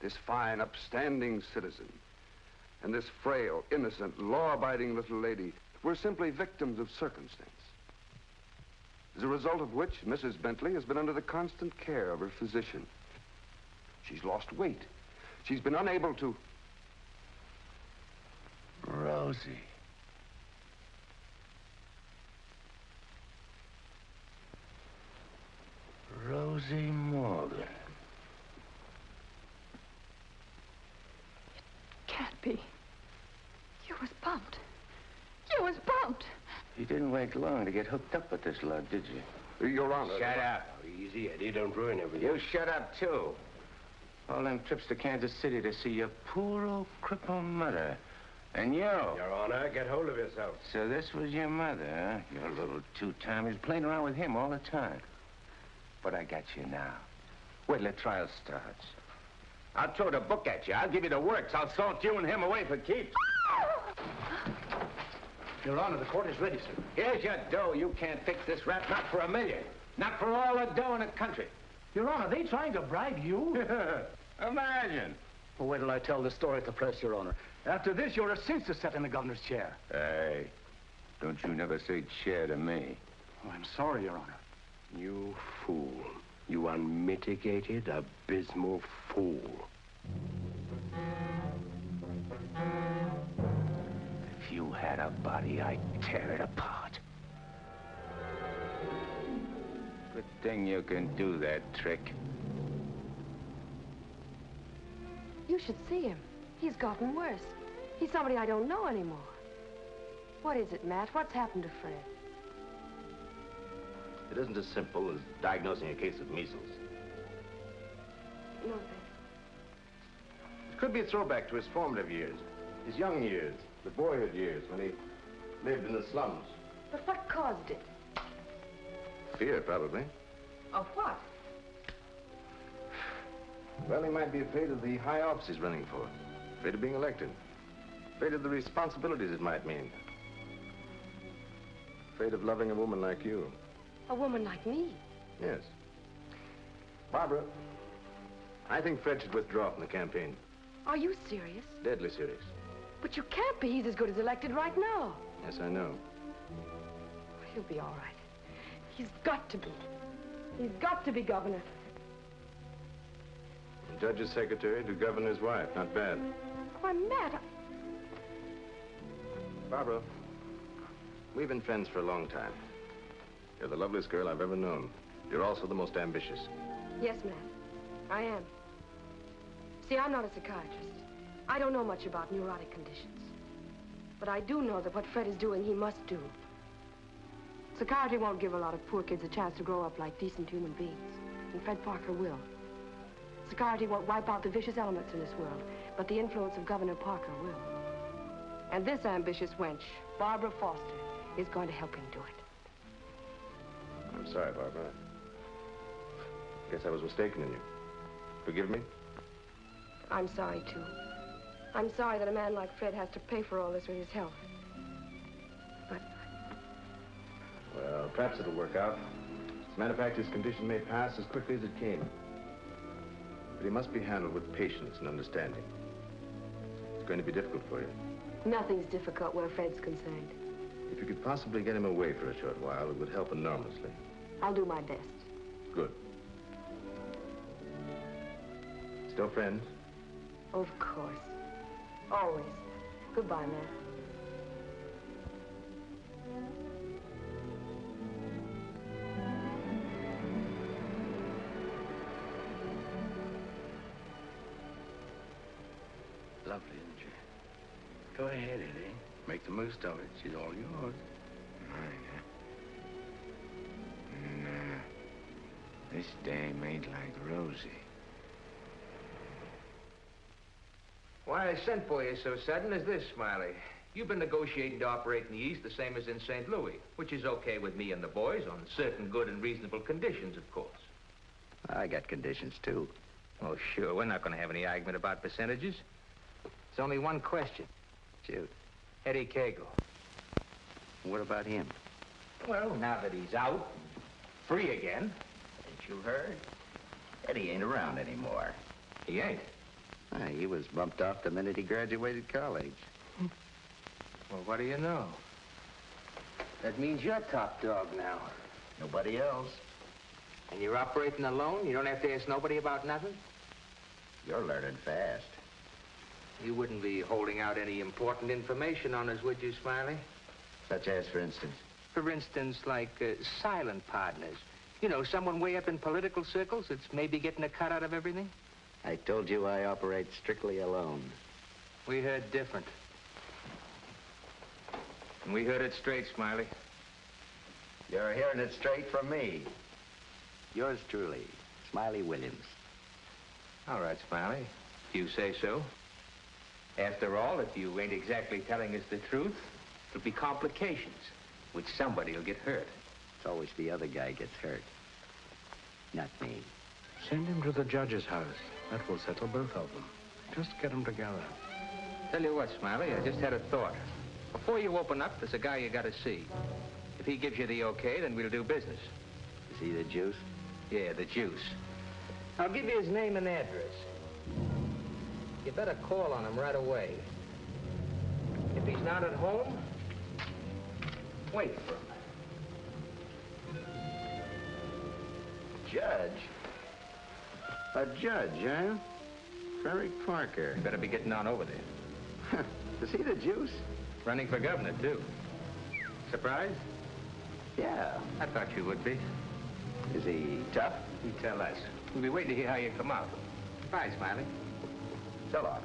This fine, upstanding citizen and this frail, innocent, law-abiding little lady were simply victims of circumstance. As a result of which, Mrs. Bentley has been under the constant care of her physician. She's lost weight. She's been unable to... Rosie. Rosie Morgan. Can't be. You was bumped. You was bumped. You didn't wait long to get hooked up with this lug, did you? Your Honor. Shut up. Easy, Eddie. Don't ruin everything. You shut up, too. All them trips to Kansas City to see your poor old crippled mother. And you. Your Honor, get hold of yourself. So this was your mother, huh? Your little two-timer's playing around with him all the time. But I got you now. Wait till the trial starts. I'll throw the book at you. I'll give you the works. I'll salt you and him away for keeps. Your Honor, the court is ready, sir. Here's your dough. You can't fix this rap, not for $1 million. Not for all the dough in the country. Your Honor, they trying to bribe you? Imagine. Well, wait till I tell the story at the press, Your Honor. After this, you're a cinch to sit in the governor's chair. Hey, don't you never say chair to me. Oh, I'm sorry, Your Honor. You fool. You unmitigated, abysmal fool. If you had a body, I'd tear it apart. Good thing you can do that trick. You should see him. He's gotten worse. He's somebody I don't know anymore. What is it, Matt? What's happened to Fred? It isn't as simple as diagnosing a case of measles. No, It could be a throwback to his formative years, his young years, the boyhood years when he lived in the slums. but what caused it? Fear, probably. Of what? Well, he might be afraid of the high office he's running for, afraid of being elected, afraid of the responsibilities it might mean, afraid of loving a woman like you. A woman like me? Yes. Barbara, I think Fred should withdraw from the campaign. Are you serious? Deadly serious. But you can't be. He's as good as elected right now. Yes, I know. He'll be all right. He's got to be. He's got to be governor. The judge's secretary to governor's wife. Not bad. Why, Matt, Barbara, we've been friends for a long time. You're the loveliest girl I've ever known. You're also the most ambitious. Yes, Matt, I am. See, I'm not a psychiatrist. I don't know much about neurotic conditions. But I do know that what Fred is doing, he must do. Psychiatry won't give a lot of poor kids a chance to grow up like decent human beings. And Fred Parker will. Psychiatry won't wipe out the vicious elements in this world, but the influence of Governor Parker will. And this ambitious wench, Barbara Foster, is going to help him do it. I'm sorry, Barbara. Guess I was mistaken in you. Forgive me? I'm sorry, too. I'm sorry that a man like Fred has to pay for all this with his health. But... Well, perhaps it'll work out. As a matter of fact, his condition may pass as quickly as it came. But he must be handled with patience and understanding. It's going to be difficult for you. Nothing's difficult where Fred's concerned. If you could possibly get him away for a short while, it would help enormously. I'll do my best. Good. Still friends? Of course. Always. Goodbye, Matt. Lovely, isn't she? Go ahead, Eddie. Make the most of it. She's all yours. Mine, huh? Nah. This dame ain't like Rosie. Why I sent for you so sudden is this, Smiley. You've been negotiating to operate in the East the same as in St. Louis, which is okay with me and the boys on certain good and reasonable conditions, of course. I got conditions, too. Oh, sure. We're not going to have any argument about percentages. It's only one question. Shoot. Eddie Cagle. What about him? Well, now that he's out, free again. Ain't you heard? Eddie ain't around anymore. He ain't. He was bumped off the minute he graduated college. Well, what do you know? That means you're top dog now. Nobody else. And you're operating alone? You don't have to ask nobody about nothing? You're learning fast. You wouldn't be holding out any important information on us, would you, Smiley? Such as, for instance? For instance, like silent partners. You know, someone way up in political circles that's maybe getting a cut out of everything? I told you I operate strictly alone. We heard different. And we heard it straight, Smiley. You're hearing it straight from me. Yours truly, Smiley Williams. All right, Smiley. If you say so. After all, if you ain't exactly telling us the truth, there'll be complications, which somebody will get hurt. It's always the other guy gets hurt, not me. Send him to the judge's house. That will settle both of them. Just get them together. Tell you what, Smiley, I just had a thought. Before you open up, there's a guy you gotta see. If he gives you the okay, then we'll do business. Is he the juice? Yeah, the juice. I'll give you his name and address. You better call on him right away. If he's not at home, wait for him. Judge? A judge, huh? Ferry Parker. You better be getting on over there. Is he the juice? Running for governor, too. Surprised? Yeah. I thought you would be. Is he tough? You tell us. We'll be waiting to hear how you come out. Bye, Smiley. So long.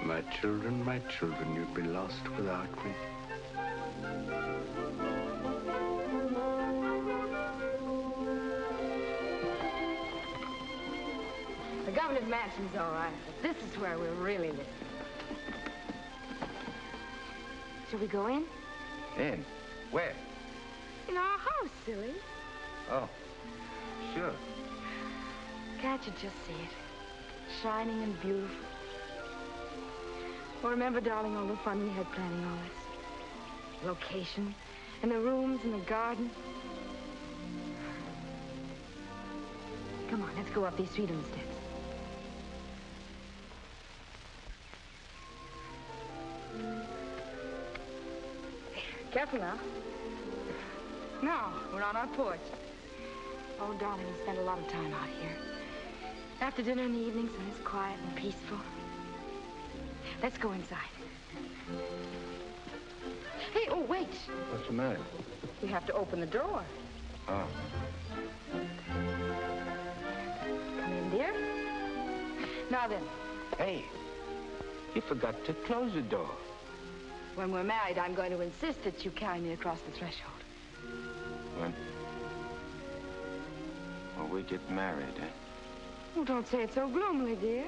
My children, you'd be lost without me. The governor's mansion's all right, but this is where we're really living. Shall we go in? In? Where? In our house, silly. Oh, sure. Can't you just see it? Shining and beautiful. Well, remember, darling, all the fun we had planning all this? Location, and the rooms, and the garden. Come on, let's go up these freedom steps. Careful now. Now, we're on our porch. Oh, darling, we spend a lot of time out here. After dinner in the evenings when it's quiet and peaceful. Let's go inside. Hey, oh, wait. What's the matter? We have to open the door. Oh. Come in, dear. Now then. Hey, you forgot to close the door. When we're married, I'm going to insist that you carry me across the threshold. When we get married, eh? Oh, don't say it so gloomily, dear.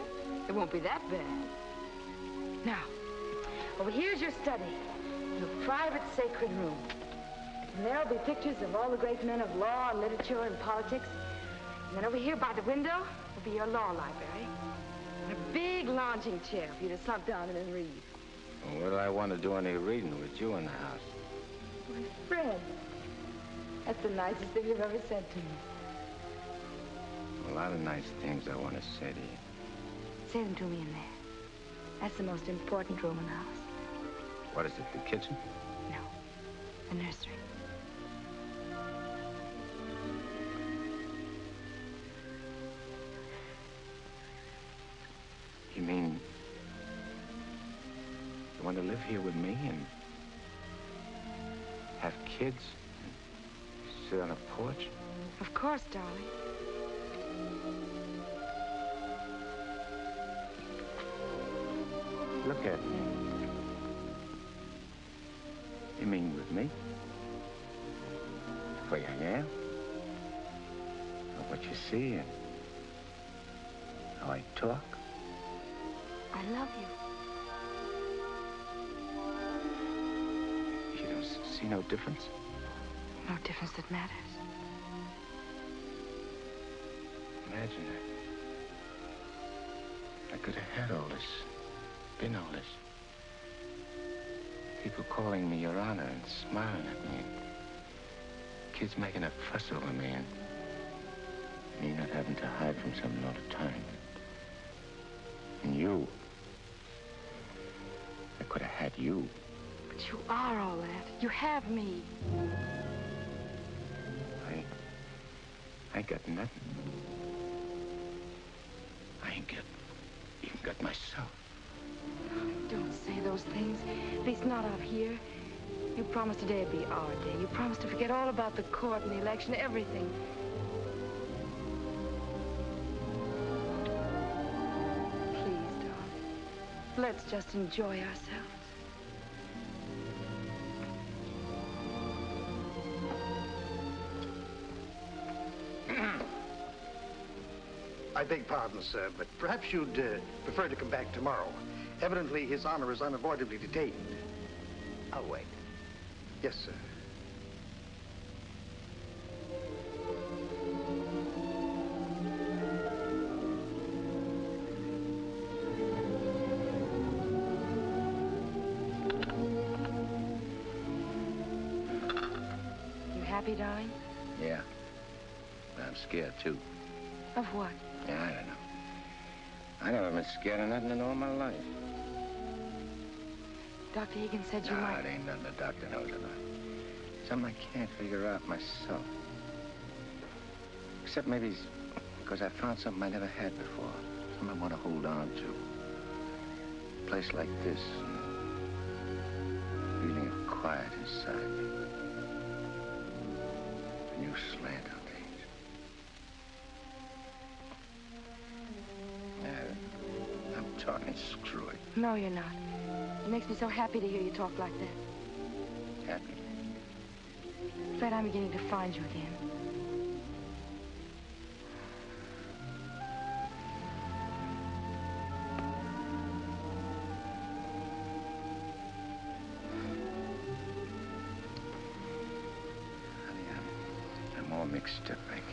It won't be that bad. Now, over here's your study. Your private sacred room. And there'll be pictures of all the great men of law and literature and politics. And then over here by the window will be your law library. And a big lounging chair for you to slump down in and read. Well, what do I want to do any reading with you in the house? My Fred. That's the nicest thing you've ever said to me. A lot of nice things I want to say to you. Say them to me in there. That's the most important room in the house. What is it, the kitchen? No, the nursery. You mean you want to live here with me and have kids and sit on a porch? Of course, darling. Look at me. You mean with me? The way I am? Or what you see and how I talk? I love you. You don't see no difference? No difference that matters. Imagine that. I could have had all this, been all this. People calling me Your Honor and smiling at me. Kids making a fuss over me and me not having to hide from something all the time. And you. I could have had you. But you are all that. You have me. I ain't got nothing. I ain't even got myself. Don't say those things. At least not out here. You promised today'd be our day. You promised to forget all about the court and the election, everything. Please, darling. Let's just enjoy ourselves. I beg pardon, sir, but perhaps you'd prefer to come back tomorrow. Evidently, His Honor is unavoidably detained. I'll wait. Yes, sir. You happy, darling? Yeah. But I'm scared, too. Of what? Yeah, I don't know. I never been scared of nothing in all my life. Dr. Higgins said you might... it ain't nothing the doctor knows about. Something I can't figure out myself. Except maybe it's because I found something I never had before. Something I want to hold on to. A place like this. Feeling of quiet inside me. A new slant on things. I'm talking screw it. No, you're not. It makes me so happy to hear you talk like that. Happy? Fred, I'm beginning to find you again. Honey, I'm all mixed up, I guess.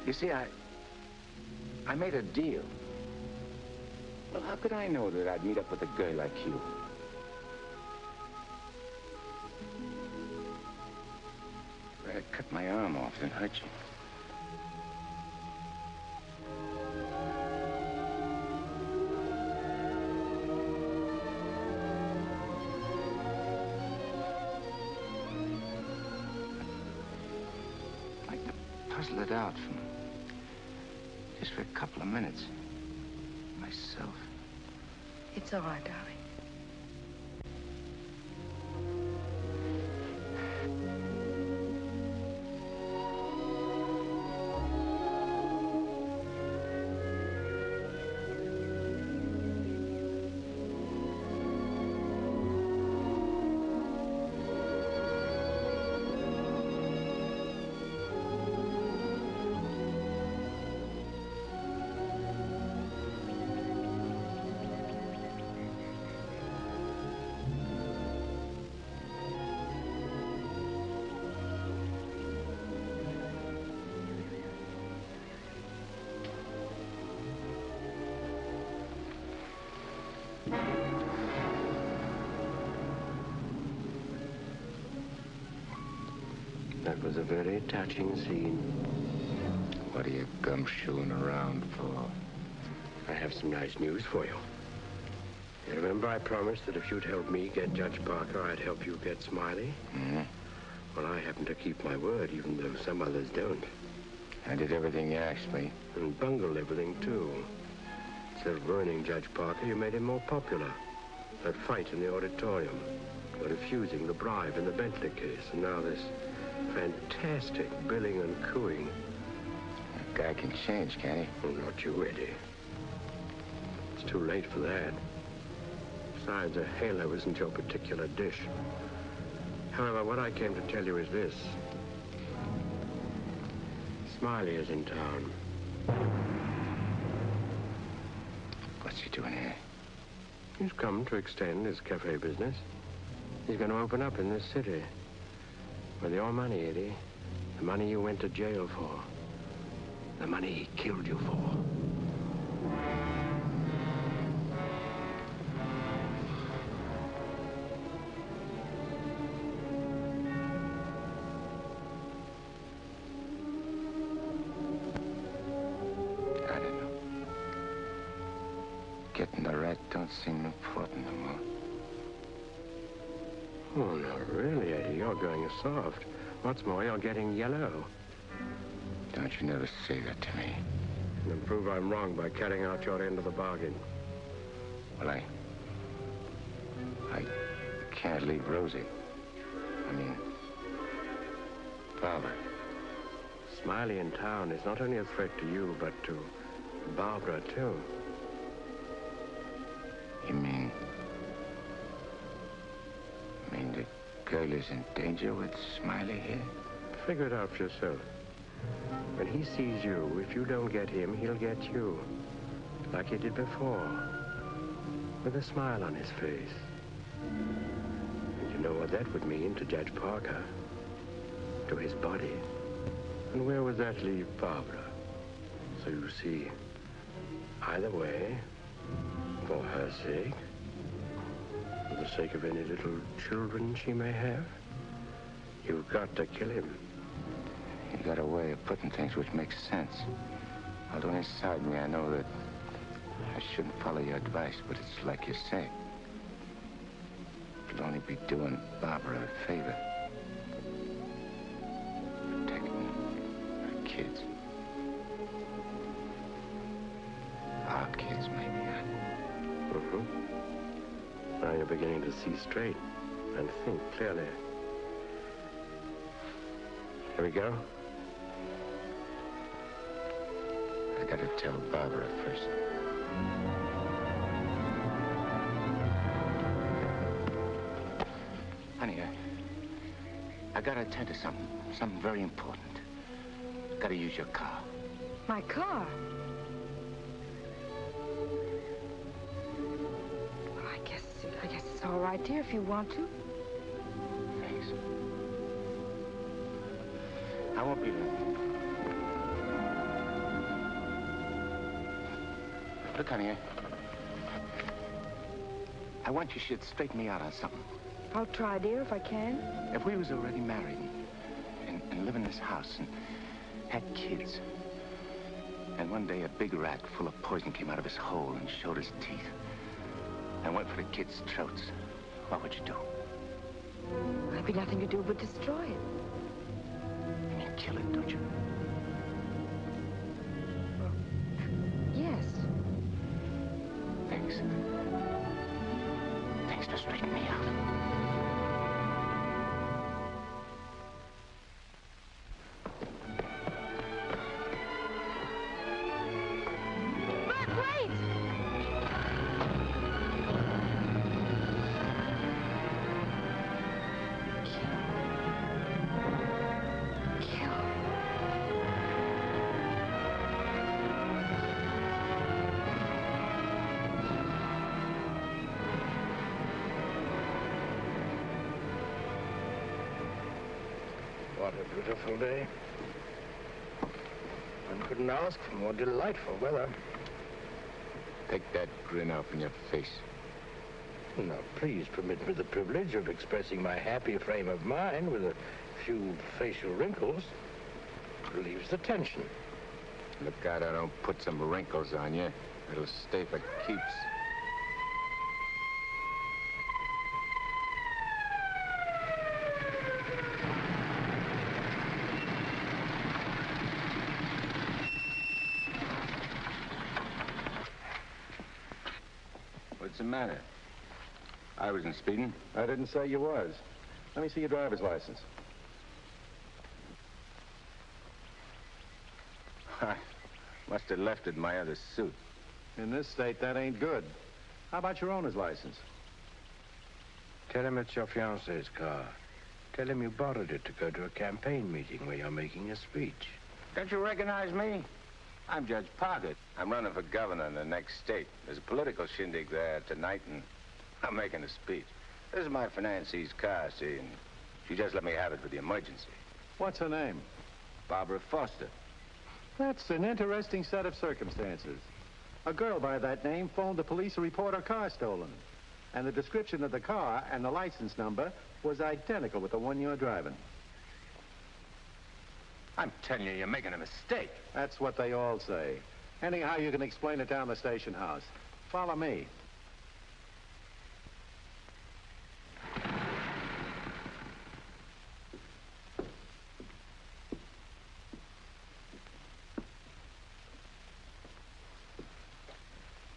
You see, I made a deal. Well, how could I know that I'd meet up with a girl like you? I'd cut my arm off and hurt you. I'd like to puzzle it out from just for a couple of minutes. Myself. It's all right, darling. That was a very touching scene. What are you gumshoeing around for? I have some nice news for you. You remember I promised that if you'd help me get Judge Parker, I'd help you get Smiley? Mm-hmm. Well, I happen to keep my word, even though some others don't. I did everything you asked me. And bungled everything, too. Instead of ruining Judge Parker, you made him more popular. That fight in the auditorium. You're refusing the bribe in the Bentley case. And now this fantastic billing and cooing. That guy can change, can't he? Oh, not you, Eddie. It's too late for that. Besides, a halo isn't your particular dish. However, what I came to tell you is this. Smiley is in town. What's he doing here? He's come to extend his cafe business. He's going to open up in this city. With your money, Eddie. The money you went to jail for. The money he killed you for. I don't know. Getting the rat don't seem important no more. Oh, no, really, Eddie, you're going soft. What's more, you're getting yellow. Don't you never say that to me. And prove I'm wrong by carrying out your end of the bargain. Well, I can't leave Rosie. I mean, Barbara. Smiley in town is not only a threat to you, but to Barbara, too. You mean the girl is in danger with Smiley here? Figure it out for yourself. When he sees you, if you don't get him, he'll get you. Like he did before. With a smile on his face. And you know what that would mean to Judge Parker. To his body. And where would that leave Barbara? So you see, either way, for her sake, for the sake of any little children she may have, you've got to kill him. You got a way of putting things which makes sense. Although inside me I know that I shouldn't follow your advice, but it's like you say. It'll only be doing Barbara a favor. Protecting her kids. Our kids, maybe, huh? Mm-hmm. Now you're beginning to see straight and think clearly. Here we go. I gotta tell Barbara first. Honey, I gotta attend to something very important. Gotta use your car. My car? Well, I guess it's all right, dear, if you want to. Thanks. I won't be long. Look, honey, I want you should straighten me out on something. I'll try, dear, if I can. If we was already married and live in this house and had kids, and one day a big rat full of poison came out of his hole and showed his teeth and went for the kids' throats, what would you do? There'd be nothing to do but destroy it. You mean kill it, don't you? Yes. Thanks. Thanks for straightening me out. Bert, wait! What a beautiful day. One couldn't ask for more delightful weather. Take that grin off in your face. Now, please permit me the privilege of expressing my happy frame of mind with a few facial wrinkles. Relieves the tension. Look out I don't put some wrinkles on you. It'll stay for keeps. What's the matter? I wasn't speeding. I didn't say you was. Let me see your driver's license. I must have left it in my other suit. In this state, that ain't good. How about your owner's license? Tell him it's your fiancé's car. Tell him you borrowed it to go to a campaign meeting where you're making a speech. Don't you recognize me? I'm Judge Parker. I'm running for governor in the next state. There's a political shindig there tonight, and I'm making a speech. This is my financee's car, see, and she just let me have it for the emergency. What's her name? Barbara Foster. That's an interesting set of circumstances. A girl by that name phoned the police to report her car stolen. And the description of the car and the license number was identical with the one you're driving. I'm telling you, you're making a mistake. That's what they all say. Anyhow, you can explain it down the station house. Follow me.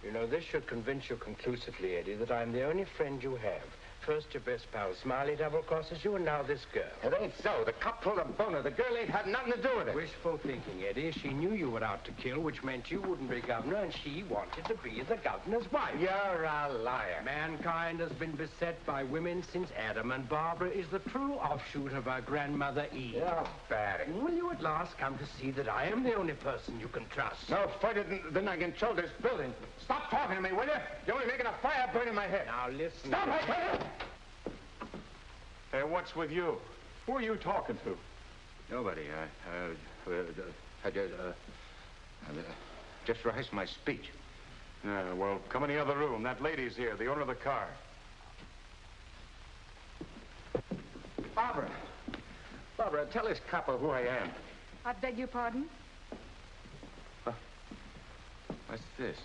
You know, this should convince you conclusively, Eddie, that I'm the only friend you have. First, your best pal Smiley double-crosses you, and now this girl. It ain't so. The cop pulled a boner. The girl ain't had nothing to do with it. Wishful thinking, Eddie. She knew you were out to kill, which meant you wouldn't be governor, and she wanted to be the governor's wife. You're a liar. Mankind has been beset by women since Adam, and Barbara is the true offshoot of our grandmother Eve. You're bad. Will you at last come to see that I am the only person you can trust? No further than I control this building. Stop talking to me, will you? You're only making a fire burn in my head. Now, listen. Stop, I tell you! Hey, what's with you? Who are you talking to? Nobody. I just rehearsed my speech. Yeah, well, come in the other room. That lady's here, the owner of the car. Barbara. Barbara, tell this copper who I am. I beg your pardon? What's this?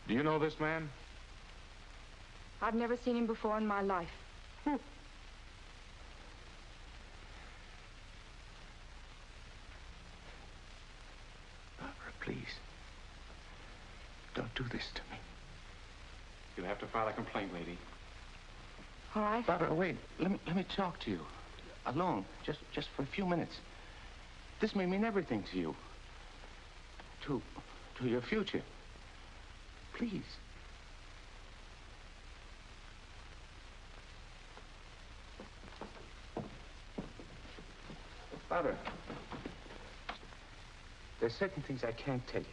Do you know this man? I've never seen him before in my life. Barbara, please. Don't do this to me. You'll have to file a complaint, lady. All right. Barbara, wait. Let me talk to you. Alone. Just for a few minutes. This may mean everything to you. To your future. Please. Barbara, there's certain things I can't tell you,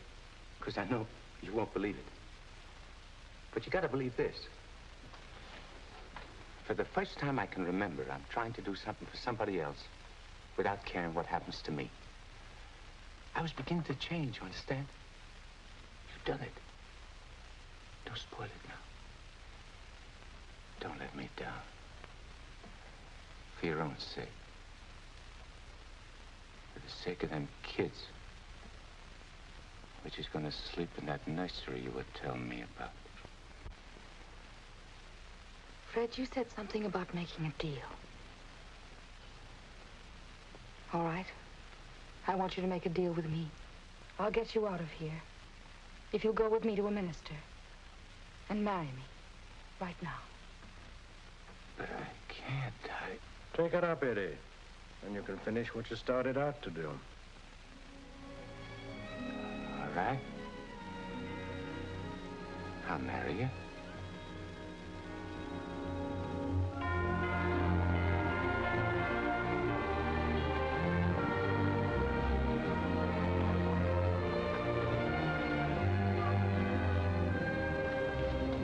because I know you won't believe it. But you gotta believe this. For the first time I can remember, I'm trying to do something for somebody else without caring what happens to me. I was beginning to change, you understand? You've done it. Don't spoil it now. Don't let me down. For your own sake. For the sake of them kids. Which is gonna sleep in that nursery you were telling me about. Fred, you said something about making a deal. All right. I want you to make a deal with me. I'll get you out of here. If you'll go with me to a minister. And marry me. Right now. But I can't. Take it up, Eddie. And you can finish what you started out to do. All right. I'll marry you.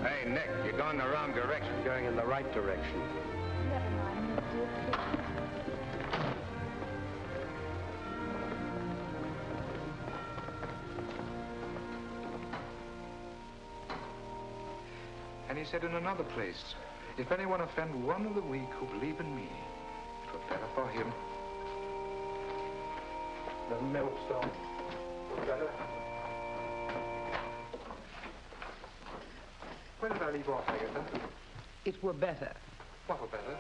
Hey, Nick, you're going the wrong direction. Going in the right direction. Never mind, dear. And he said in another place, if anyone offend one of the weak who believe in me, it were better for him. The millstone. Better. Where did I leave off, Agatha? It were better What were better?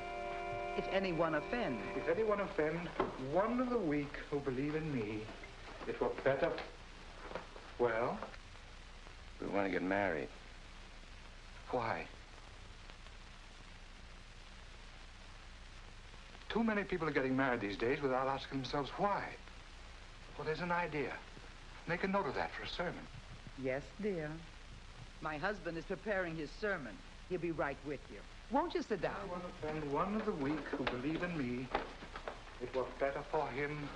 if anyone offend. If anyone offend one of the weak who believe in me, it were better. Well? We want to get married. Why? Too many people are getting married these days without asking themselves why. Well, there's an idea. Make a note of that for a sermon. Yes, dear. My husband is preparing his sermon. He'll be right with you. Won't you sit down? I want to offend one of the weak who believe in me. It were better for him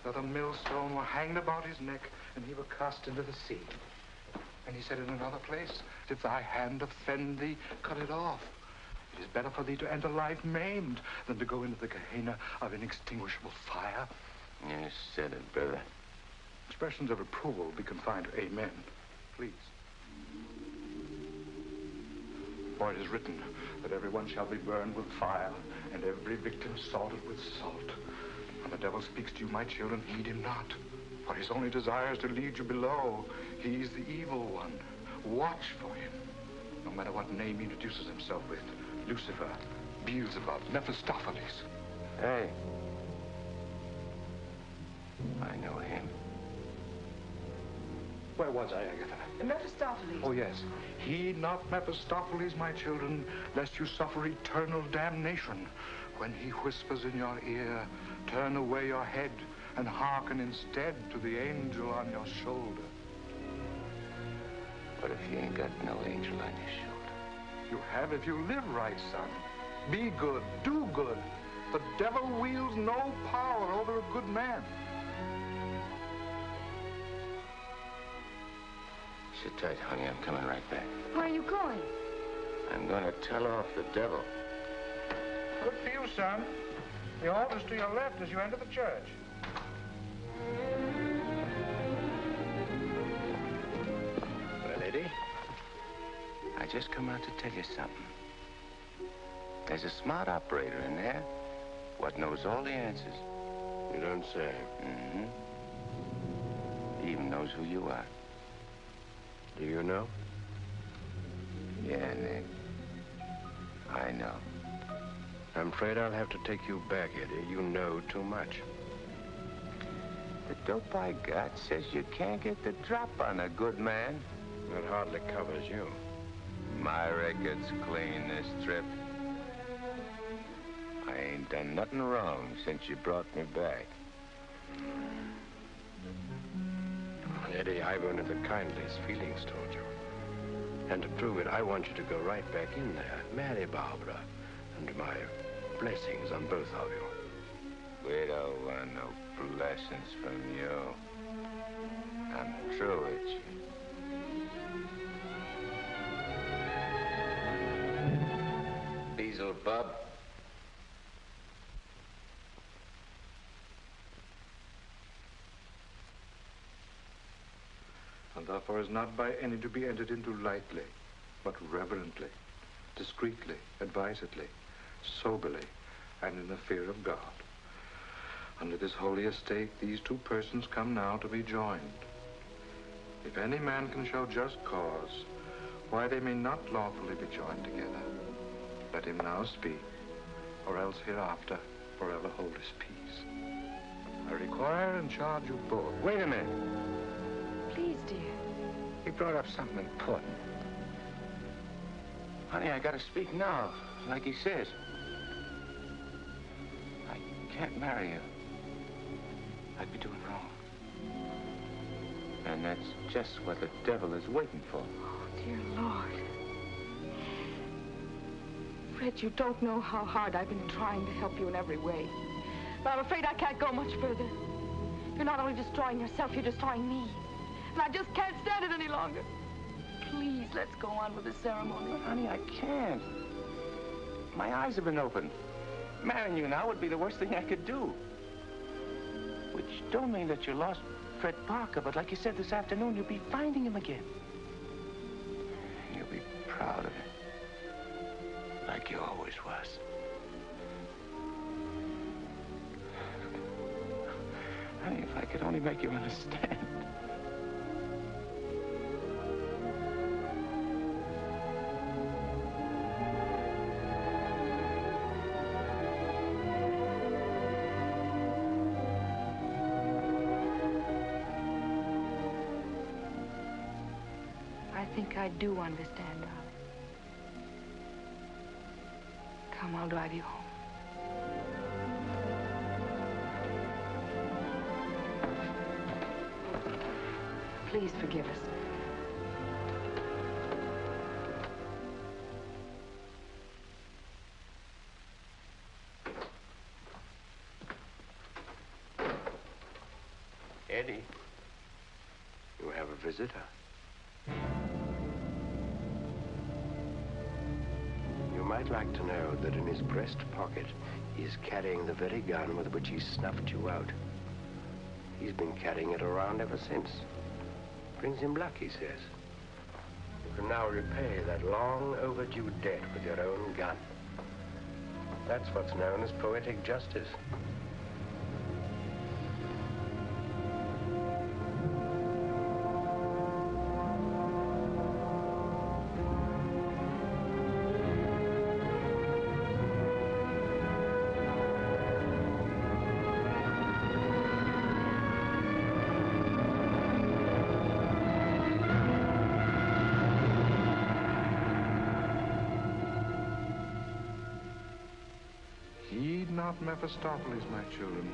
that a millstone were hanged about his neck and he were cast into the sea. And he said in another place, if thy hand offend thee, cut it off. It is better for thee to enter life maimed than to go into the Gehenna of inextinguishable fire. You said it, brother. Expressions of approval be confined to amen, please. For it is written that everyone shall be burned with fire, and every victim salted with salt. When the devil speaks to you, my children, heed him not. For his only desire is to lead you below. He is the evil one. Watch for him. No matter what name he introduces himself with. Lucifer, Beelzebub, Mephistopheles. Hey. I know him. Where was I, Agatha? Mephistopheles. Oh, yes. Heed not Mephistopheles, my children, lest you suffer eternal damnation. When he whispers in your ear, turn away your head and hearken instead to the angel on your shoulder. But if you ain't got no angel on your shoulder? You have if you live right, son. Be good, do good. The devil wields no power over a good man. Sit tight, honey. I'm coming right back. Where are you going? I'm going to tell off the devil. Good for you, son. The altar's to your left as you enter the church. Well, Eddie, I just come out to tell you something. There's a smart operator in there what knows all the answers. You don't say. Mm-hmm. He even knows who you are. Do you know? Yeah, Nick. I know. I'm afraid I'll have to take you back, Eddie. You know too much. The dope I got says you can't get the drop on a good man. That hardly covers you. My record's clean this trip. I ain't done nothing wrong since you brought me back. Eddie, I've only the kindliest feelings toward you. And to prove it, I want you to go right back in there, marry Barbara, and my blessings on both of you. We don't want no blessings from you. I'm through with you. Beelzebub. And therefore is not by any to be entered into lightly, but reverently, discreetly, advisedly, soberly, and in the fear of God. Under this holy estate, these two persons come now to be joined. If any man can show just cause why they may not lawfully be joined together, let him now speak, or else hereafter forever hold his peace. I require and charge you both. Wait a minute. Please, dear. He brought up something important. Honey, I gotta speak now, like he says. I can't marry you. I'd be doing wrong. And that's just what the devil is waiting for. Oh, dear Lord. Fred, you don't know how hard I've been trying to help you in every way. But I'm afraid I can't go much further. You're not only destroying yourself, you're destroying me. And I just can't stand it any longer. Please, let's go on with the ceremony. But, honey, I can't. My eyes have been opened. Marrying you now would be the worst thing I could do. Which don't mean that you lost Fred Parker, but like you said this afternoon, you'll be finding him again. You'll be proud of him. Like you always was. Honey, if I could only make you understand. I think I do understand, darling. Come, I'll drive you home. Please forgive us. Eddie, you have a visitor. You might like to know that in his breast pocket, he is carrying the very gun with which he snuffed you out. He's been carrying it around ever since. Brings him luck, he says. You can now repay that long overdue debt with your own gun. That's what's known as poetic justice. Heed not Mephistopheles, my children,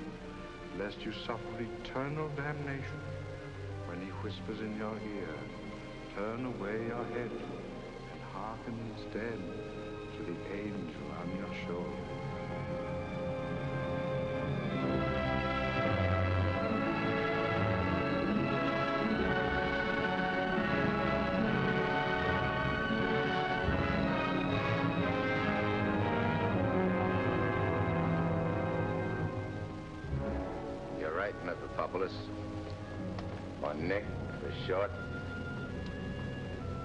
lest you suffer eternal damnation. When he whispers in your ear, turn away your head and hearken instead to the angel on your shoulder. You're right, Mephistopheles. Or Nick, for short.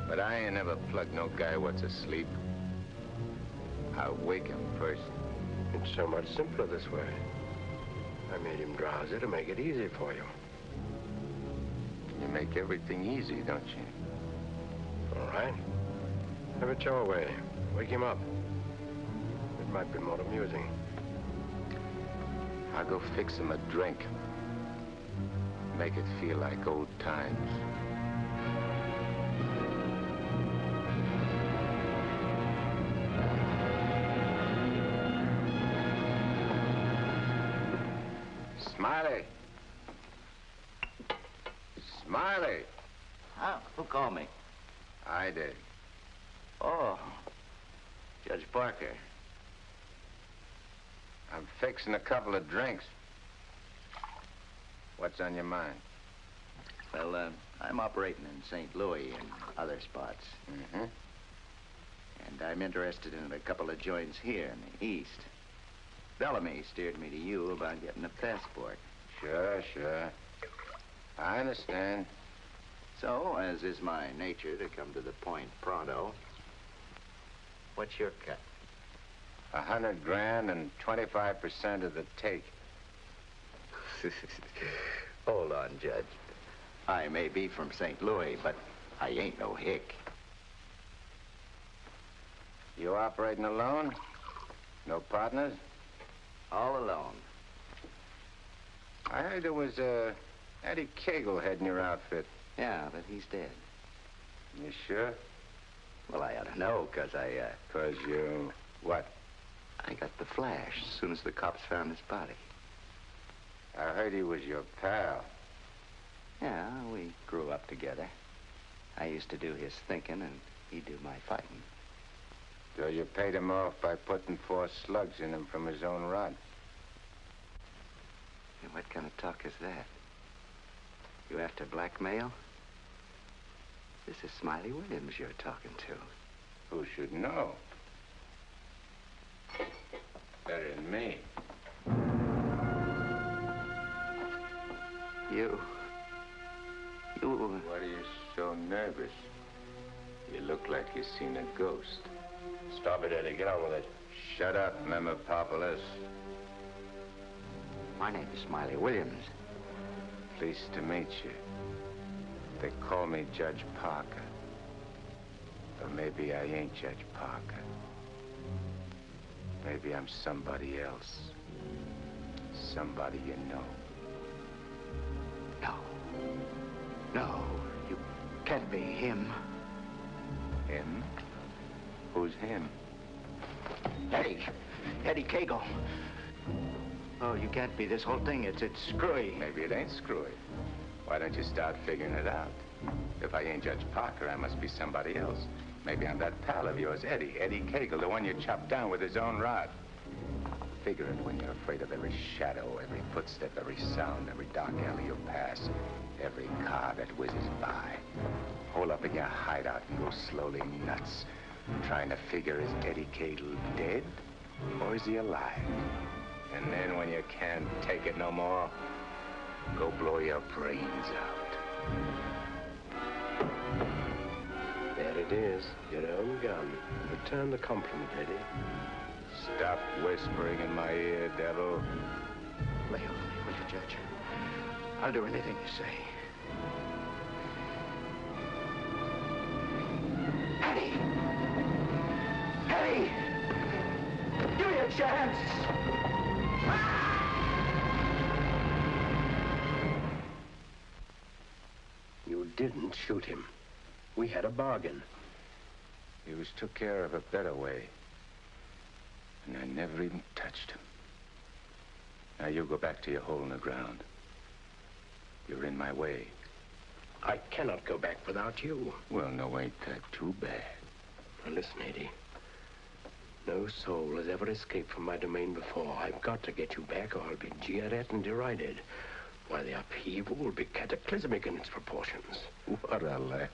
But I ain't never plugged no guy what's asleep. I wake him first. It's so much simpler this way. I made him drowsy to make it easy for you. You make everything easy, don't you? All right. Have it your way. Wake him up. It might be more amusing. I'll go fix him a drink. Make it feel like old times. Smiley! Smiley! Huh? Who called me? I did. Oh, Judge Parker. I'm fixing a couple of drinks. What's on your mind? Well, I'm operating in St. Louis and other spots. Mm-hmm. And I'm interested in a couple of joints here in the East. Bellamy steered me to you about getting a passport. Sure. I understand. So, as is my nature to come to the point pronto, what's your cut? 100 grand and 25% of the take. Hold on, Judge. I may be from St. Louis, but I ain't no hick. You operating alone? No partners? All alone. I heard there was Eddie Cagle heading your outfit. Yeah, but he's dead. You sure? Well, I ought to know, because I, 'Cause you... what? I got the flash as soon as the cops found his body. I heard he was your pal. Yeah, we grew up together. I used to do his thinking, and he'd do my fighting. So you paid him off by putting 4 slugs in him from his own rod. And what kind of talk is that? You after blackmail? This is Smiley Williams you're talking to. Who should know? Better than me. You... What are you so nervous? You look like you've seen a ghost. Stop it, Eddie. Get on with it. Shut up, Mephistopheles. My name is Smiley Williams. Pleased to meet you. They call me Judge Parker. But maybe I ain't Judge Parker. Maybe I'm somebody else. Somebody you know. No, you can't be him. Him? Who's him? Eddie Cagle. Oh, you can't be this whole thing. It's screwy. Maybe it ain't screwy. Why don't you start figuring it out? If I ain't Judge Parker, I must be somebody else. Maybe I'm that pal of yours, Eddie Cagle, the one you chopped down with his own rod. Figure it when you're afraid of every shadow, every footstep, every sound, every dark alley you pass, every car that whizzes by. Hole up in your hideout and go slowly nuts, trying to figure, is Eddie Cagle dead or is he alive? And then when you can't take it no more, Go blow your brains out. There it is, your own gun. Return the compliment, Eddie. Stop whispering in my ear, devil. Lay off me, will you, Judge? I'll do anything you say. Eddie! Eddie! Give me a chance! You didn't shoot him. We had a bargain. He was took care of a better way. And I never even touched him. Now you go back to your hole in the ground. You're in my way. I cannot go back without you. Well, no, ain't that too bad. Now listen, Eddie. No soul has ever escaped from my domain before. I've got to get you back or I'll be jeered at and derided. Why, the upheaval will be cataclysmic in its proportions. What a laugh.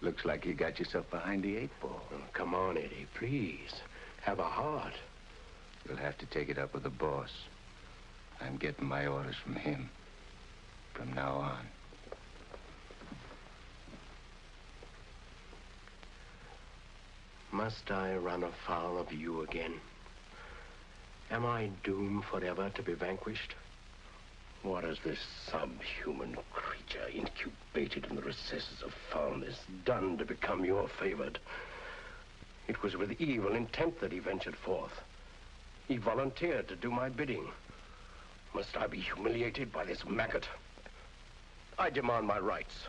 Looks like you got yourself behind the 8 ball. Oh, come on, Eddie, please. Have a heart. You'll have to take it up with the boss. I'm getting my orders from him. From now on. Must I run afoul of you again? Am I doomed forever to be vanquished? What has this subhuman creature incubated in the recesses of foulness done to become your favored? It was with evil intent that he ventured forth. He volunteered to do my bidding. Must I be humiliated by this maggot? I demand my rights.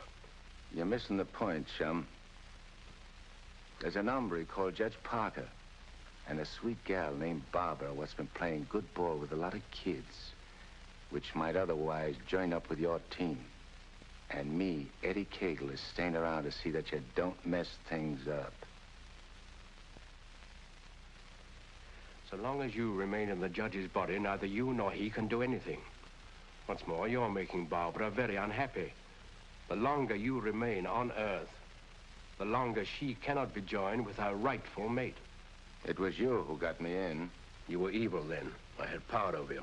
You're missing the point, chum. There's an hombre called Judge Parker and a sweet gal named Barbara what's been playing good ball with a lot of kids, which might otherwise join up with your team. And me, Eddie Cagle, is staying around to see that you don't mess things up. So long as you remain in the judge's body, neither you nor he can do anything. What's more, you're making Barbara very unhappy. The longer you remain on Earth, the longer she cannot be joined with her rightful mate. It was you who got me in. You were evil then. I had power over you.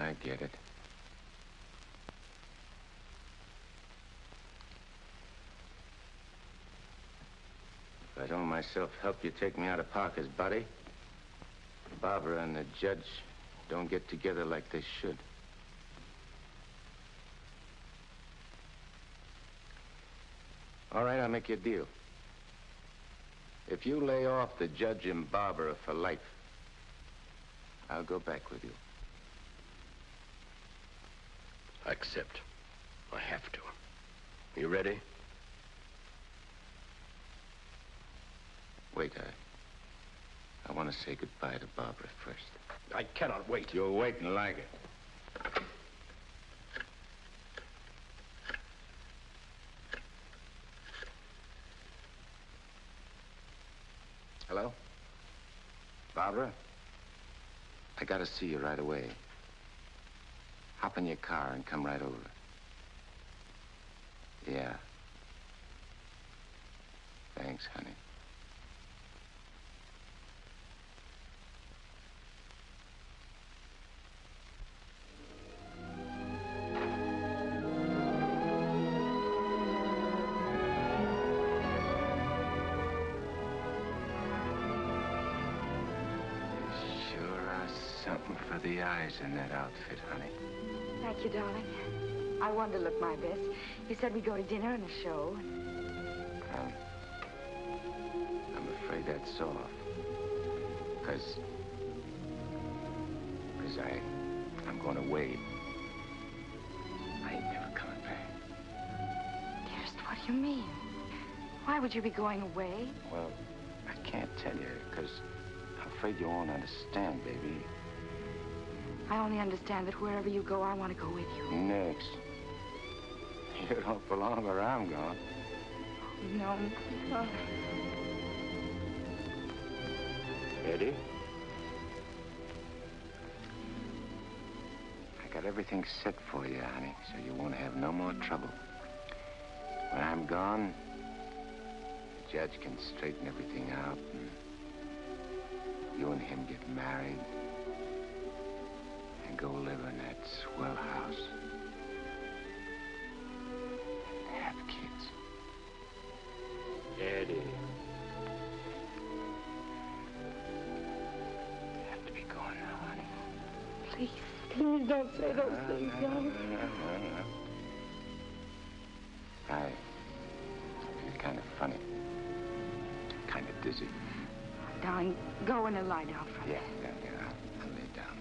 I get it. If I don't myself help you take me out of Parker's body, Barbara and the judge don't get together like they should. All right, I'll make you a deal. If you lay off the judge and Barbara for life, I'll go back with you. I accept. I have to. You ready? Wait, I want to say goodbye to Barbara first. I cannot wait. You'll wait and like it. Hello? Barbara? I gotta see you right away. Hop in your car and come right over. Yeah. Thanks, honey. Something for the eyes in that outfit, honey. Thank you, darling. I wanted to look my best. You said we'd go to dinner and a show. I'm afraid that's off. Because I'm going away. I ain't never coming back. Dearest, what do you mean? Why would you be going away? Well, I can't tell you, because I'm afraid you won't understand, baby. I only understand that wherever you go, I want to go with you. Next. You don't belong where I'm going. No. Oh. Eddie? I got everything set for you, honey, so you won't have no more trouble. When I'm gone, the judge can straighten everything out and You and him get married and go live in that swell house. Have kids. Eddie. You have to be going now, honey. Please, please don't say those things, darling. I feel kind of funny. Kind of dizzy. Darling, go in and lie down for a minute. Yeah. I'll lay down.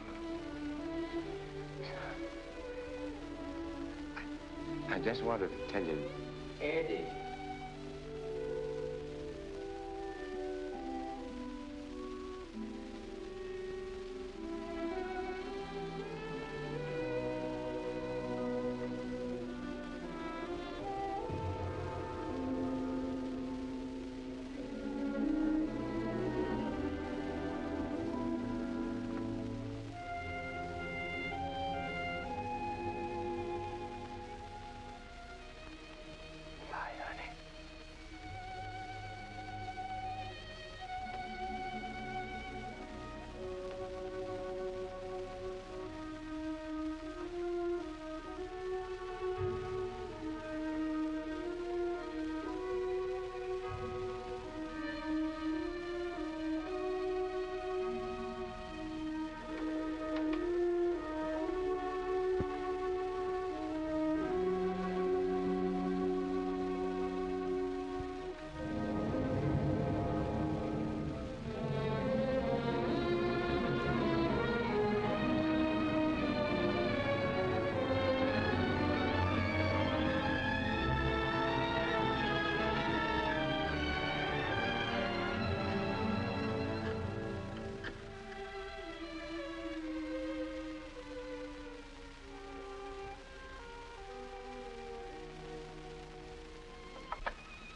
I just wanted to tell you... Eddie.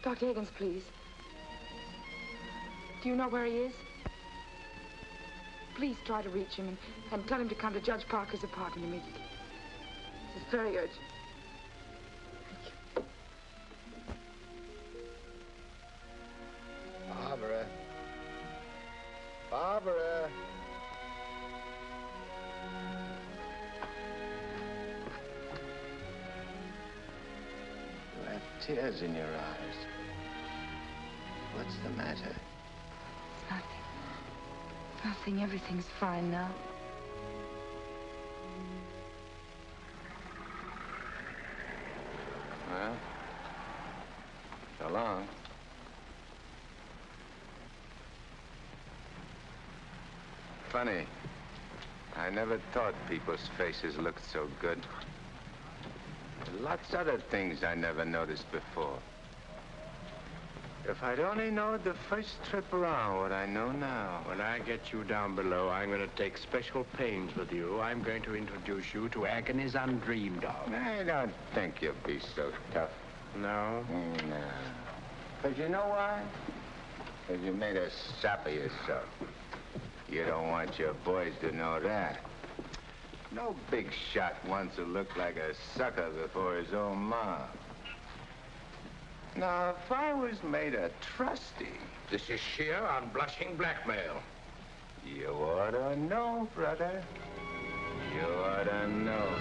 Dr. Higgins, please. Do you know where he is? Please try to reach him and tell him to come to Judge Parker's apartment immediately. This is very urgent. Barbara. Barbara. You have tears in your eyes. What's the matter? Nothing. Nothing. Everything's fine now. Well, so long. Funny. I never thought people's faces looked so good. Lots other things I never noticed before. If I'd only known the first trip around what I know now. When I get you down below, I'm going to take special pains with you. I'm going to introduce you to agonies undreamed of. I don't think you'll be so tough. No? No. Because you know why? Because you made a sap of yourself. You don't want your boys to know that. No big shot wants to look like a sucker before his own mom. Now, if I was made a trustee... This is sheer unblushing blackmail. You ought to know, brother. You ought to know.